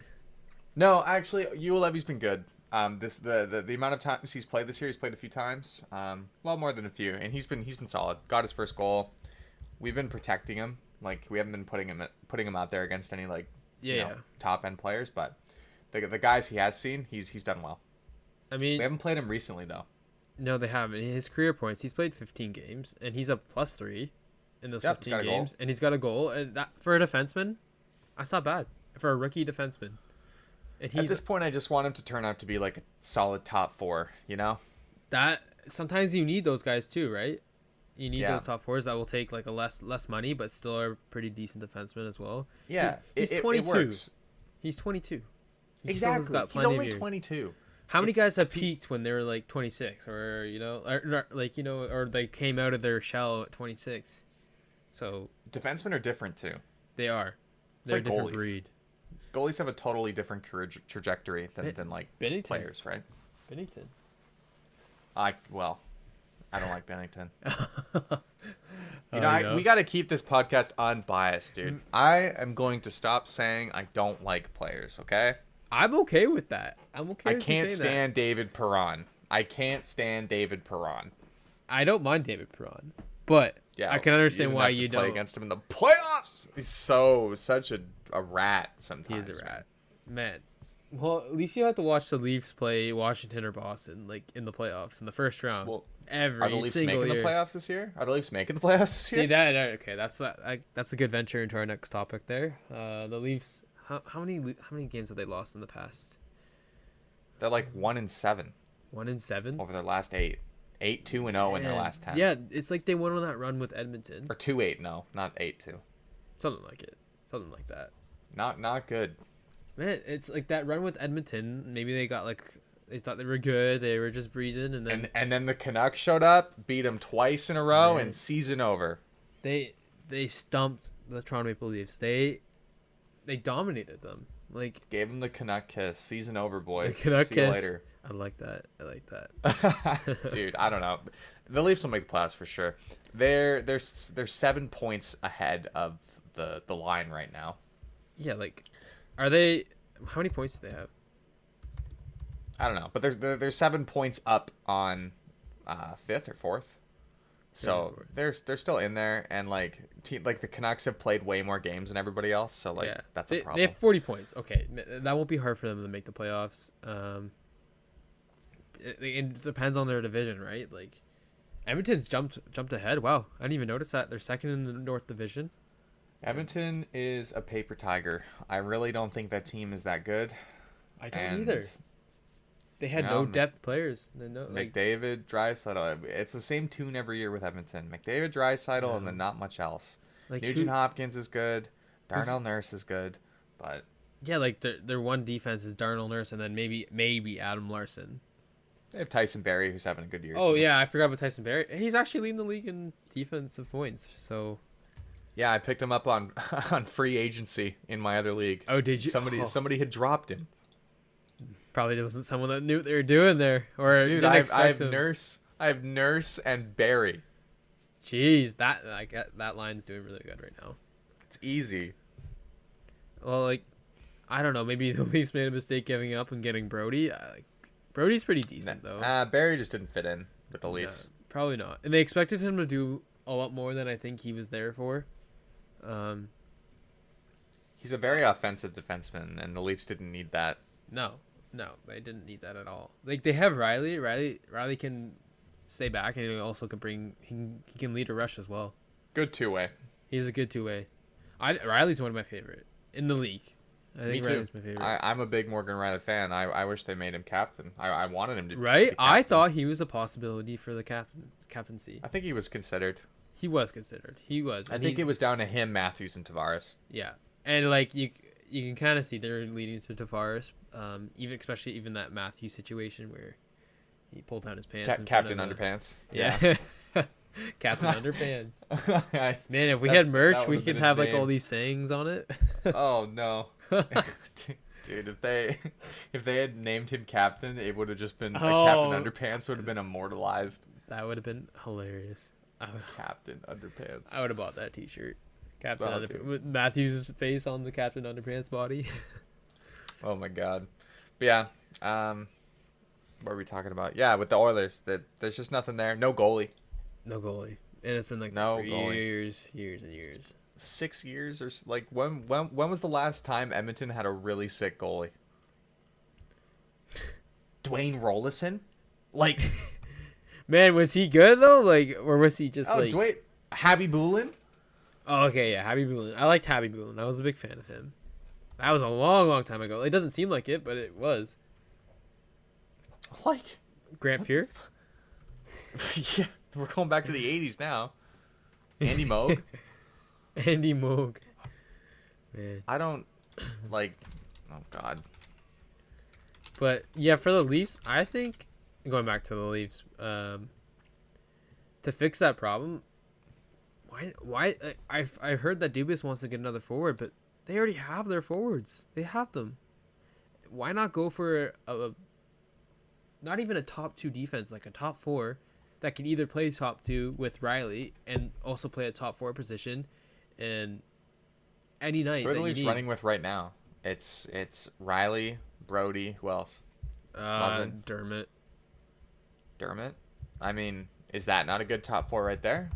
No, actually, Yule Levy's been good. The amount of times he's played this year, he's played a few times. Well, more than a few, and he's been solid. Got his first goal. We've been protecting him. Like, we haven't been putting him out there against any, like, top end players, but the guys he has seen, he's done well. I mean, we haven't played him recently though. No, they haven't. In his career points, he's played 15 games, and he's a +3 in those 15 games, and he's got a goal. And that, for a defenseman, that's not bad for a rookie defenseman. And at this point, I just want him to turn out to be like a solid top 4. That sometimes you need those guys too, right? You need those top 4s that will take like a less money, but still are pretty decent defensemen as well. Yeah, he's 22. It works. He's 22. He still has Exactly. got He's plenty of only years. 22. How many It's- guys have peaked when they were like 26, or or they came out of their shell at 26? So Defensemen are different too. they are. They're like a different goalies. breed. Goalies have a totally different trajectory than like Bennington. players, right? Bennington. I don't like Bennington. You We got to keep this podcast unbiased, dude. I am going to stop saying I don't like players, okay? I'm okay with that. I'm okay. I with you can't saying stand David Perron. I can't stand David Perron. that. I don't mind David Perron, but Yeah, I can understand didn't why have to you play don't. against him in the playoffs. He's such a rat sometimes. He's a rat, man. Well, at least you have to watch the Leafs play Washington or Boston, like in the playoffs in the first round. Well, every are the Leafs single making year. the playoffs this year? Are the Leafs making the playoffs this year? See that? Okay, that's a good venture into our next topic. There, the Leafs. How many games have they lost in the past? They're like 1-7 1-7 over their last 8. 8-2-0 in their last 10. Yeah, it's like they went on that run with Edmonton. Or 2-8, no, not 8-2. Something like it. Something like that. Not good. Man, it's like that run with Edmonton. Maybe they got they thought they were good. They were just breezing, and then And then the Canucks showed up, beat them twice in a row, Man. and season over. they stumped the Toronto Maple Leafs. They dominated them. Like Gave them the Canuck kiss. Season over, boys. the Canuck See you kiss. later. I like that. I like that. Dude, I don't know. The Leafs will make the playoffs for sure. They're 7 points ahead of the line right now. Yeah, like, are they? How many points do they have? I don't know, but they're 7 points up on fifth or fourth. So they're still in there, and like the Canucks have played way more games than everybody else. So like Yeah, that's a they problem. have 40 points. Okay, that won't be hard for them to make the playoffs. It depends on their division, right? Like, Edmonton's jumped ahead. Wow, I didn't even notice that. They're second in the North Division. Edmonton is a paper tiger. I really don't think that team is that good. I don't And, either. They had no depth players. McDavid, Draisaitl. It's the same tune every year with Edmonton. McDavid, Draisaitl, and then not much else. Like Nugent Hopkins is good. Darnell Nurse is good, but yeah, like their one defense is Darnell Nurse, and then maybe Adam Larson. they have Tyson Barrie, who's having a good year. Oh too. yeah, I forgot about Tyson Barrie. He's actually leading the league in defensive points. So Yeah, I picked him up on on free agency in my other league. oh, did you? Somebody had dropped him. Probably wasn't someone that knew what they were doing there, or Dude, didn't I expect have him. Nurse and Barrie. Jeez, that line's doing really good right now. It's easy. Well, like, I don't know. Maybe the Leafs made a mistake giving up and getting Brody. Brody's pretty decent though. Barrie just didn't fit in with the Leafs. No, probably not. And they expected him to do a lot more than I think he was there for. He's a very offensive defenseman, and the Leafs didn't need that. No, they didn't need that at all. Like they have Riley. Riley can stay back, and he also can bring. He can lead a rush as well. Good two-way. He's a good two-way. Riley's one of my favorite in the league. I Me think too. Riley's my favorite. I'm a big Morgan Riley fan. I wish they made him captain. I wanted him to. Right? Be I captain. thought he was a possibility for the captaincy. I think he was considered. He was considered. He was. I think it was down to him, Matthews, and Tavares. Yeah, and like you can kind of see they're leading to Tavares. Especially that Matthews situation where he pulled down his pants. Captain Underpants. Yeah. Captain Underpants. I- Man, if we That's- had merch, that we would've been could his have like name. all these sayings on it. Oh no. Dude, if they had named him captain, it would have just been Captain Underpants would have been immortalized. That would have been hilarious. Captain Underpants. I would have bought that T-shirt. Captain Oh, Underpants dude. with Matthews' face on the Captain Underpants body. Oh my god. But yeah, what are we talking about? Yeah, with the Oilers, there's just nothing there. No goalie. No goalie, and it's been like No this for goalie. years and years. 6 years or like when was the last time Edmonton had a really sick goalie? Dwayne Rollison? Like Man, was he good though? Like, or was he just like? Dwayne Habby Boolin? Oh, okay, yeah, Habby Boolin. I liked Habby Boolin. I was a big fan of him. That was a long time ago. It doesn't seem like it, but it was. Like Grant Fuhr. yeah, we're going back to the 80s now. Andy Moog. Andy Moog. Man. I don't like Oh God. But yeah, for the Leafs, I think going back to the Leafs, to fix that problem, why I've heard that Dubas wants to get another forward, but they already have their forwards. They have them. Why not go for a not even a top 2 defense, like a top 4 that can either play top 2 with Riley and also play a top 4 position, and any night Who are that the you Leafs need. running with right now? It's Riley, Brody. Who else? Muzzin? Dermott. Dermott. I mean, is that not a good top 4 right there?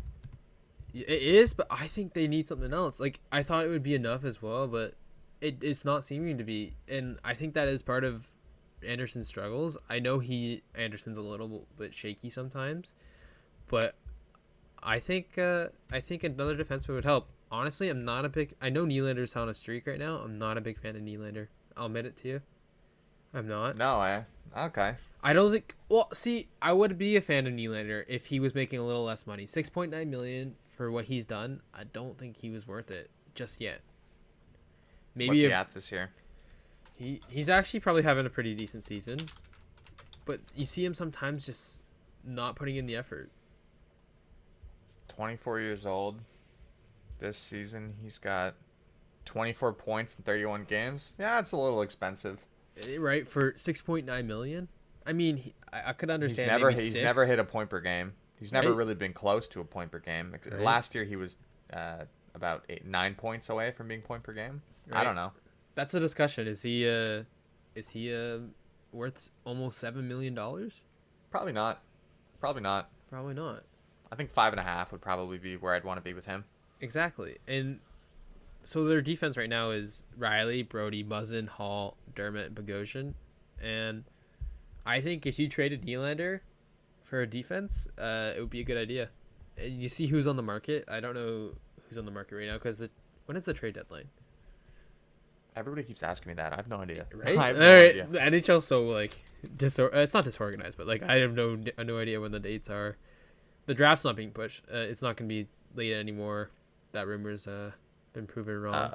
It is, but I think they need something else. Like, I thought it would be enough as well, but it's not seeming to be. And I think that is part of Anderson's struggles. I know Anderson's a little bit shaky sometimes, but I think another defenseman would help. Honestly, I'm not a big. I know Nylander's on a streak right now. I'm not a big fan of Nylander. I'll admit it to you. I'm not. No, okay. I don't think. Well, see, I would be a fan of Nylander if he was making a little less money. $6.9 million for what he's done. I don't think he was worth it just yet. Maybe What's he at this year? He's actually probably having a pretty decent season, but you see him sometimes just not putting in the effort. 24 years old. This season, he's got 24 points in 31 games. Yeah, it's a little expensive. Right, for $6.9 million. I mean, I could understand. He's never hit a point per game. He's never really been close to a point per game. Right. Last year, he was about 9 points away from being point per game. Right. I don't know. That's a discussion. Is he worth almost $7 million? Probably not. Probably not. I think 5.5 would probably be where I'd want to be with him. Exactly. And so their defense right now is Riley, Brody, Muzzin, Hall, Dermott, and Bogosian. And I think if you traded Nylander for a defense, it would be a good idea. You see who's on the market? I don't know who's on the market right now because when is the trade deadline? Everybody keeps asking me that. I have no idea. Right? I have no idea. The NHL's so like it's not disorganized, but like I have no idea when the dates are. The draft's not being pushed. It's not going to be late anymore. That rumor's been proven wrong.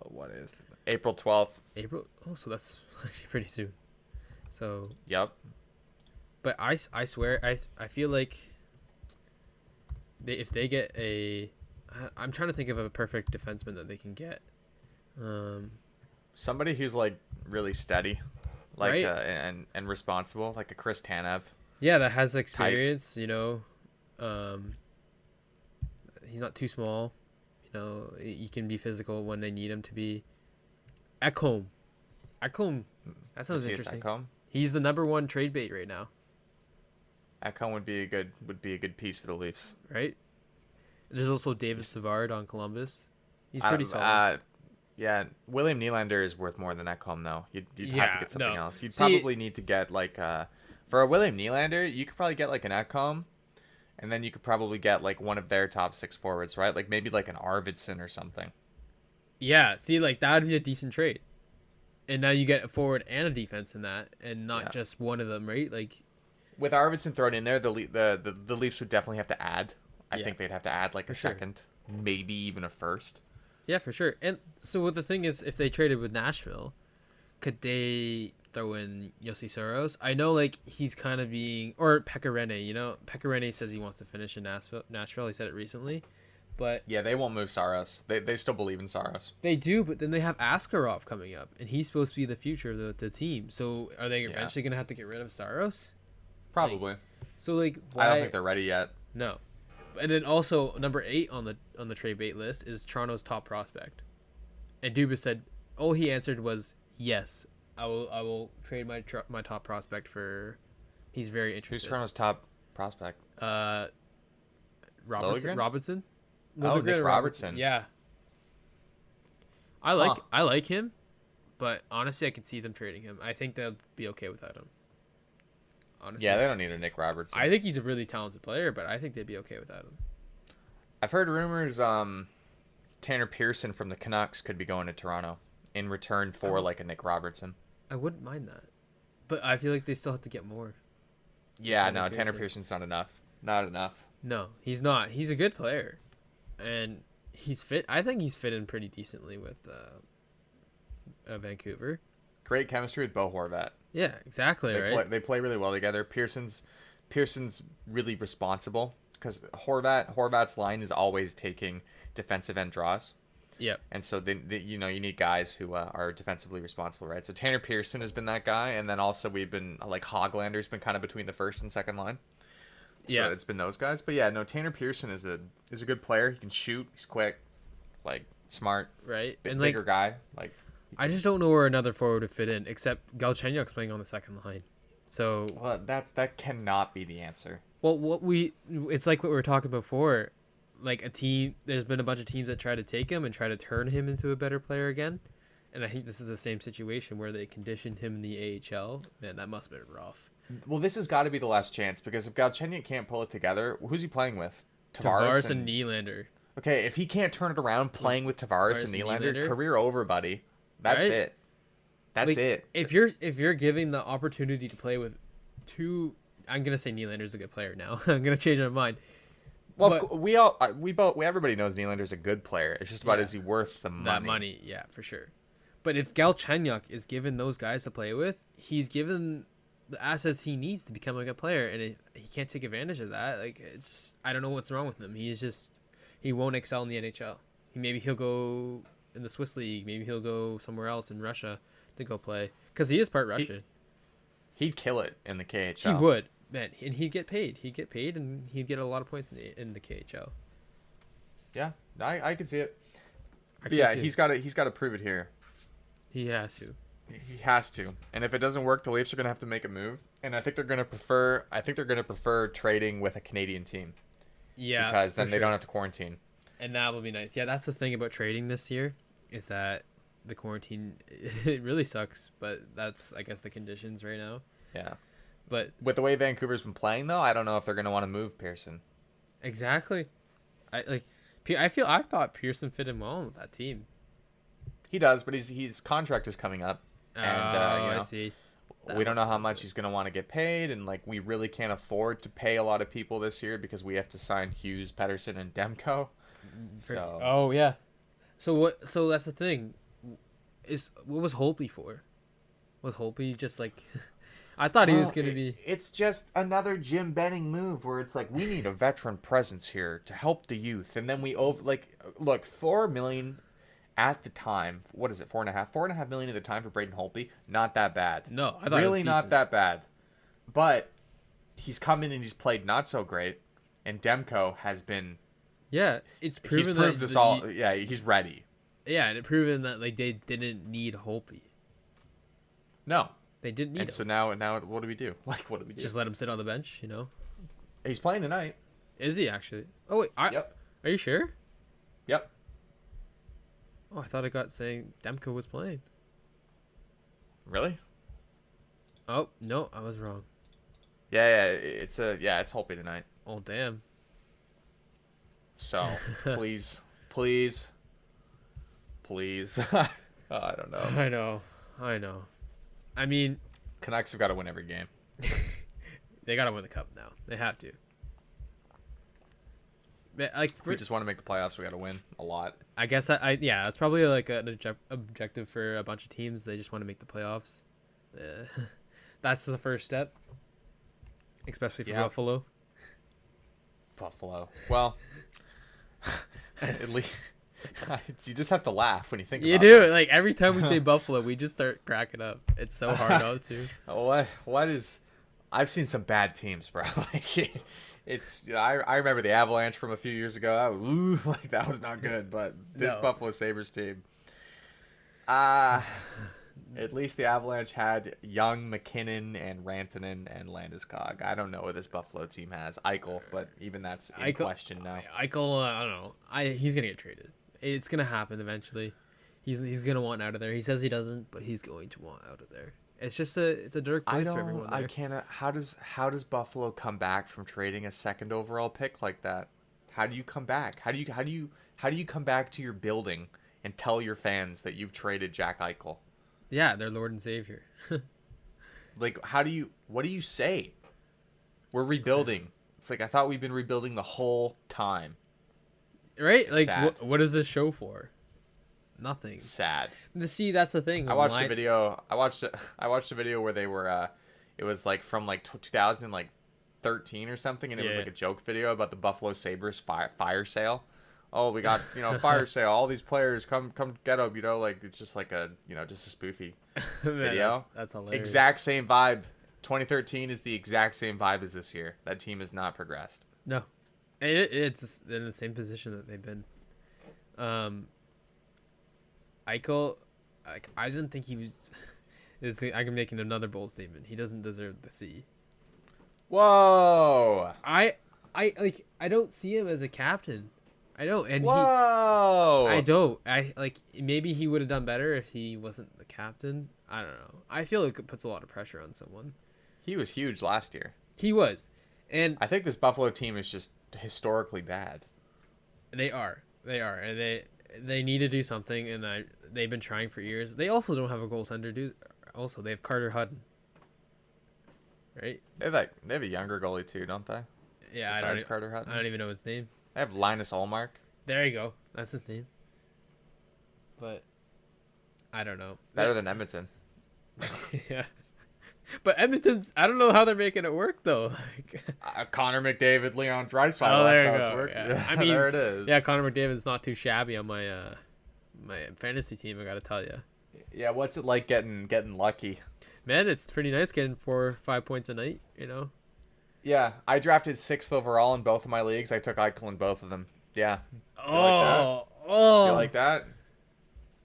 What is April 12th? April? Oh, so that's actually pretty soon. So. Yep. But I swear I feel like if they get I'm trying to think of a perfect defenseman that they can get. Somebody who's like really steady, like right? and responsible, like a Chris Tanev. Yeah, that has experience. Type. You know, he's not too small. You know, he can be physical when they need him to be. Ekholm. That sounds interesting. Ekholm? He's the number 1 trade bait right now. Ekholm would be a good piece for the Leafs. Right. There's also David Savard on Columbus. He's pretty solid. Yeah, William Nylander is worth more than Ekholm though. You'd have to get something else. You'd probably need to get like for a William Nylander, you could probably get like an Ekholm, and then you could probably get like one of their top 6 forwards, right? Like maybe like an Arvidsson or something. Yeah, see, like that would be a decent trade, and now you get a forward and a defense in that, and not just one of them, right? Like with Arvidsson thrown in there, the Leafs would definitely have to add. I think they'd have to add like a second, maybe even a first. Yeah, for sure. And so what the thing is, if they traded with Nashville, could they throw in Yossi Saros? I know, like, he's kind of being... Or Pecorine, you know? Pecorine says he wants to finish in Nashville. He said it recently. But... Yeah, they won't move Saros. They still believe in Saros. They do, but then they have Askarov coming up, and he's supposed to be the future of the team. So are they eventually going to have to get rid of Saros? Probably. Why... I don't think they're ready yet. No. And then also number 8 on the trade bait list is Toronto's top prospect. And Dubas said, all he answered was yes. I will trade my top prospect for. He's very interested. Who's Toronto's top prospect? Robinson. Oh, Nick Robertson. Yeah. I like him, but honestly, I could see them trading him. I think they'll be okay without him. Honestly. Yeah, they don't need a Nick Robertson. I think he's a really talented player, but I think they'd be okay without him. I've heard rumors Tanner Pearson from the Canucks could be going to Toronto in return for like a Nick Robertson. I wouldn't mind that. But I feel like they still have to get more. Yeah, no, Tanner Pearson's not enough. Not enough. No, he's not. He's a good player. And he's fit. I think he's fit in pretty decently with Vancouver. Great chemistry with Bo Horvat. Yeah, exactly. Right. They play really well together. Pearson's really responsible because Horvat's line is always taking defensive end draws. Yep. And so you need guys who are defensively responsible, right? So Tanner Pearson has been that guy, and then also we've been like Hoglander's been kind of between the first and second line. So yeah, it's been those guys. But yeah, no, Tanner Pearson is a good player. He can shoot. He's quick, like smart, right, and bigger guy. Like I just don't know where another forward would fit in, except Galchenyuk's playing on the second line. So that cannot be the answer. Well, it's like what we were talking before. Like a team, there's been a bunch of teams that try to take him and try to turn him into a better player again. And I think this is the same situation where they conditioned him in the AHL. Man, that must have been rough. Well, this has got to be the last chance because if Galchenyuk can't pull it together, who's he playing with? Tavares and Nylander. Okay, if he can't turn it around playing with Tavares and Nylander, career over, buddy. That's right? It. That's it. If you're giving the opportunity to play with two, I'm gonna say Nylander's a good player now. I'm gonna change my mind. Well, everybody knows Nylander's a good player. It's just about is he worth the money? That money, yeah, for sure. But if Galchenyuk is given those guys to play with, he's given the assets he needs to become a good player, and he can't take advantage of that. Like I don't know what's wrong with him. He won't excel in the NHL. Maybe he'll go in the Swiss league. Maybe he'll go somewhere else in Russia to go play because he is part Russian. He'd kill it in the KHL. He would. Man, and he'd get paid. He'd get paid, and he'd get a lot of points in the KHL. Yeah, I can see it. Yeah, he's got to prove it here. He has to. He has to. And if it doesn't work, the Leafs are gonna have to make a move. And I think they're gonna prefer trading with a Canadian team. Yeah, because then they don't have to quarantine. And that would be nice. Yeah, that's the thing about trading this year is that the quarantine it really sucks, but that's I guess the conditions right now. Yeah. But with the way Vancouver's been playing, though, I don't know if they're going to want to move Pearson. Exactly. I thought Pearson fit in well with that team. He does, but his contract is coming up, and I see. We don't know how much he's going to want to get paid, and like we really can't afford to pay a lot of people this year because we have to sign Hughes, Pettersson, and Demko. So. Oh yeah. So that's the thing. What was Holtby for? Was Holtby just like? I thought he was going to be... It's just another Jim Benning move where it's like, we need a veteran presence here to help the youth. And then look, $4 million at the time. What is it, $4.5 million at the time for Braden Holtby? Not that bad. No, I thought really it was not that bad. But he's come in and he's played not so great. And Demko has been... Yeah, it's proven he's proved us all... Yeah, he's ready. Yeah, and it proven that like they didn't need Holtby. No. They didn't need him. So now what do we do? What do we do? Just let him sit on the bench, you know? He's playing tonight. Is he actually? Oh, wait. Yep. Are you sure? Yep. Oh, I thought I got saying Demko was playing. Really? Oh, no, I was wrong. Yeah, it's Holtby tonight. Oh, damn. So, please. Oh, I don't know. I know. I mean, Canucks have got to win every game. They got to win the cup now. They have to. Like, if we just want to make the playoffs, we got to win a lot. I guess that's probably like an objective for a bunch of teams. They just want to make the playoffs. That's the first step, especially for Buffalo. Well, at least you just have to laugh when you think. You about do it. Like every time we say Buffalo, we just start cracking up. It's so hard not to. What is? I've seen some bad teams, bro. Like I remember the Avalanche from a few years ago. That was not good. But this Buffalo Sabres team, at least the Avalanche had Young, McKinnon, and Rantanen and Landeskog. I don't know what this Buffalo team has. Eichel, but even that's in question now. Eichel, I don't know. He's gonna get traded. It's gonna happen eventually. He's gonna want out of there. He says he doesn't, but he's going to want out of there. It's just it's a dark place for everyone there. I can't. How does Buffalo come back from trading a second overall pick like that? How do you come back? How do you come back to your building and tell your fans that you've traded Jack Eichel? Yeah, their Lord and Savior. Like, what do you say? We're rebuilding. It's like, I thought we've been rebuilding the whole time. Right? Like, what is this show for? Nothing. Sad. See, that's the thing. I watched a video. I watched a video where they were. It was like from like 2013 or something, and it was like a joke video about the Buffalo Sabres fire sale. Oh, we got fire sale. All these players come get them. Like it's just like a just a spoofy video. That's hilarious. Exact same vibe. 2013 is the exact same vibe as this year. That team has not progressed. No, it's in the same position that they've been. Eichel, I didn't think he was. I'm making another bold statement. He doesn't deserve the C. Whoa! I don't see him as a captain. I don't. And whoa! I don't. Maybe he would have done better if he wasn't the captain. I don't know. I feel like it puts a lot of pressure on someone. He was huge last year. He was, and I think this Buffalo team is just historically bad. They are, and they need to do something, and they've been trying for years. They also don't have a goaltender, dude. Also, they have Carter Hutton. Right? They have a younger goalie too, don't they? Yeah, besides Carter Hutton. I don't even know his name. I have Linus Ullmark. There you go. That's his name. But I don't know. Better than Edmonton. Yeah. But Edmonton's, I don't know how they're making it work though. Connor McDavid, Leon Draisaitl. Oh, there that's you how go. it's working. Yeah. I mean, there it is. Yeah, Connor McDavid's not too shabby on my my fantasy team. I gotta tell you. Yeah, what's it like getting lucky? Man, it's pretty nice getting 4 or 5 points a night. Yeah, I drafted 6th overall in both of my leagues. I took Eichel in both of them. Yeah. Oh. You like that?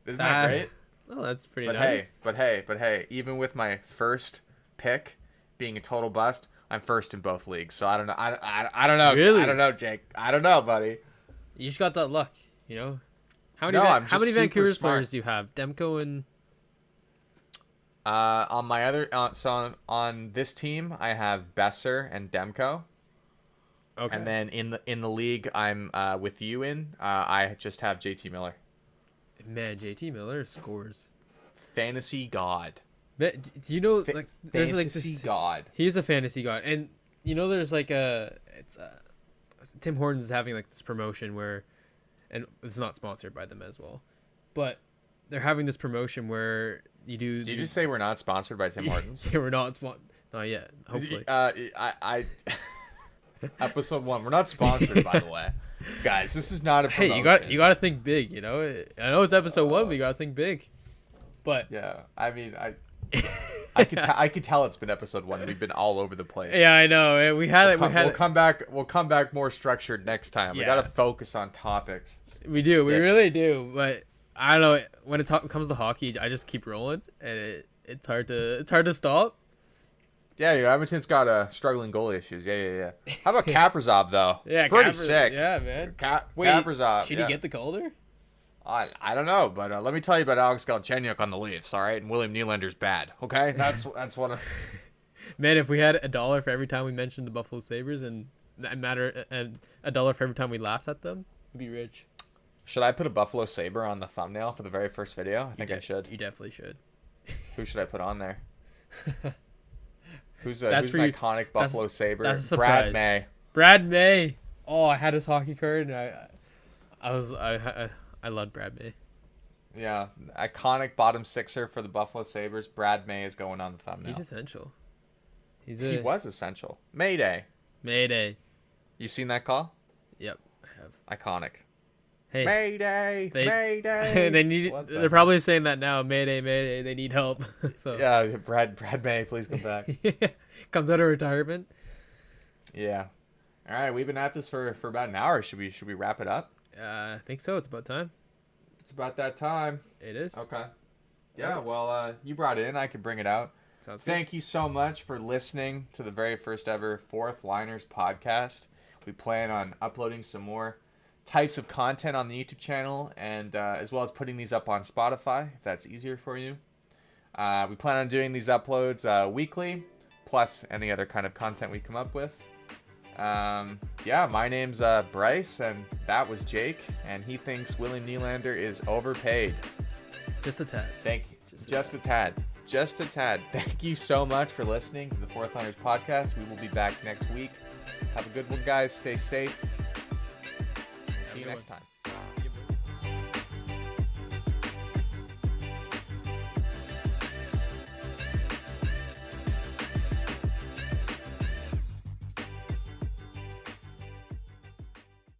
Isn't that great? Oh, that's pretty nice. But hey, even with my first pick being a total bust, I'm first in both leagues. So I don't know. I don't know. Really? I don't know, Jake. I don't know, buddy. You just got that luck, How many I'm many super Vancouver smart. players do you have? Demko and on my other on this team, I have Besser and Demko. Okay. And then in the league I'm with you I just have JT Miller. Man, JT Miller scores. Fantasy god. Man, do you know there's fantasy god. He's a fantasy god, and there's Tim Hortons is having this promotion where, and it's not sponsored by them as well, but they're having this promotion where you do. Did you just say we're not sponsored by Tim Hortons? Yeah, we're not not yet. Hopefully. I episode 1. We're not sponsored, by the way, guys. This is not a promotion. Hey, you got to think big. I know it's episode 1, but you got to think big. But yeah, I mean, I could tell it's been episode 1. We've been all over the place. Yeah, I know. We'll come back more structured next time. Yeah. We gotta focus on topics. We do. We really do. But I don't know. When it comes to hockey, I just keep rolling, and it's hard to stop. Yeah, Edmonton's got struggling goalie issues. Yeah. How about Kaprizov though? Yeah, pretty sick. Yeah, man. Wait, Kaprizov. Should he get the Calder? I don't know, but let me tell you about Alex Galchenyuk on the Leafs, all right? And William Nylander's bad, okay? That's what. Man, if we had $1 for every time we mentioned the Buffalo Sabres and $1 for every time we laughed at them, we'd be rich. Should I put a Buffalo Sabre on the thumbnail for the very first video? I think I should. You definitely should. Who should I put on there? Who's That's an iconic Buffalo Sabre? That's a surprise. Brad May. Brad May. Oh, I had his hockey card, and I love Brad May. Yeah, iconic bottom sixer for the Buffalo Sabres. Brad May is going on the thumbnail. He's essential. He was essential. Mayday. You seen that call? Yep, I have. Iconic. Hey. Mayday. Mayday. They're probably saying that now. Mayday, Mayday. They need help. So yeah, Brad May, please come back. Comes out of retirement. Yeah. All right, we've been at this for about an hour. Should we wrap it up? I think so. It's about time. It's about that time. It is. Okay. Yeah, well, you brought it in. I could bring it out. Sounds good. Thank you so much for listening to the very first ever Fourth Liners podcast. We plan on uploading some more types of content on the YouTube channel, and as well as putting these up on Spotify, if that's easier for you. We plan on doing these uploads weekly, plus any other kind of content we come up with. Yeah, my name's Bryce, and that was Jake, and he thinks William Nylander is overpaid. Just a tad. Thank you. Just a tad. Thank you so much for listening to the Fourth Liners podcast. We will be back next week. Have a good one, guys. Stay safe. See you next time.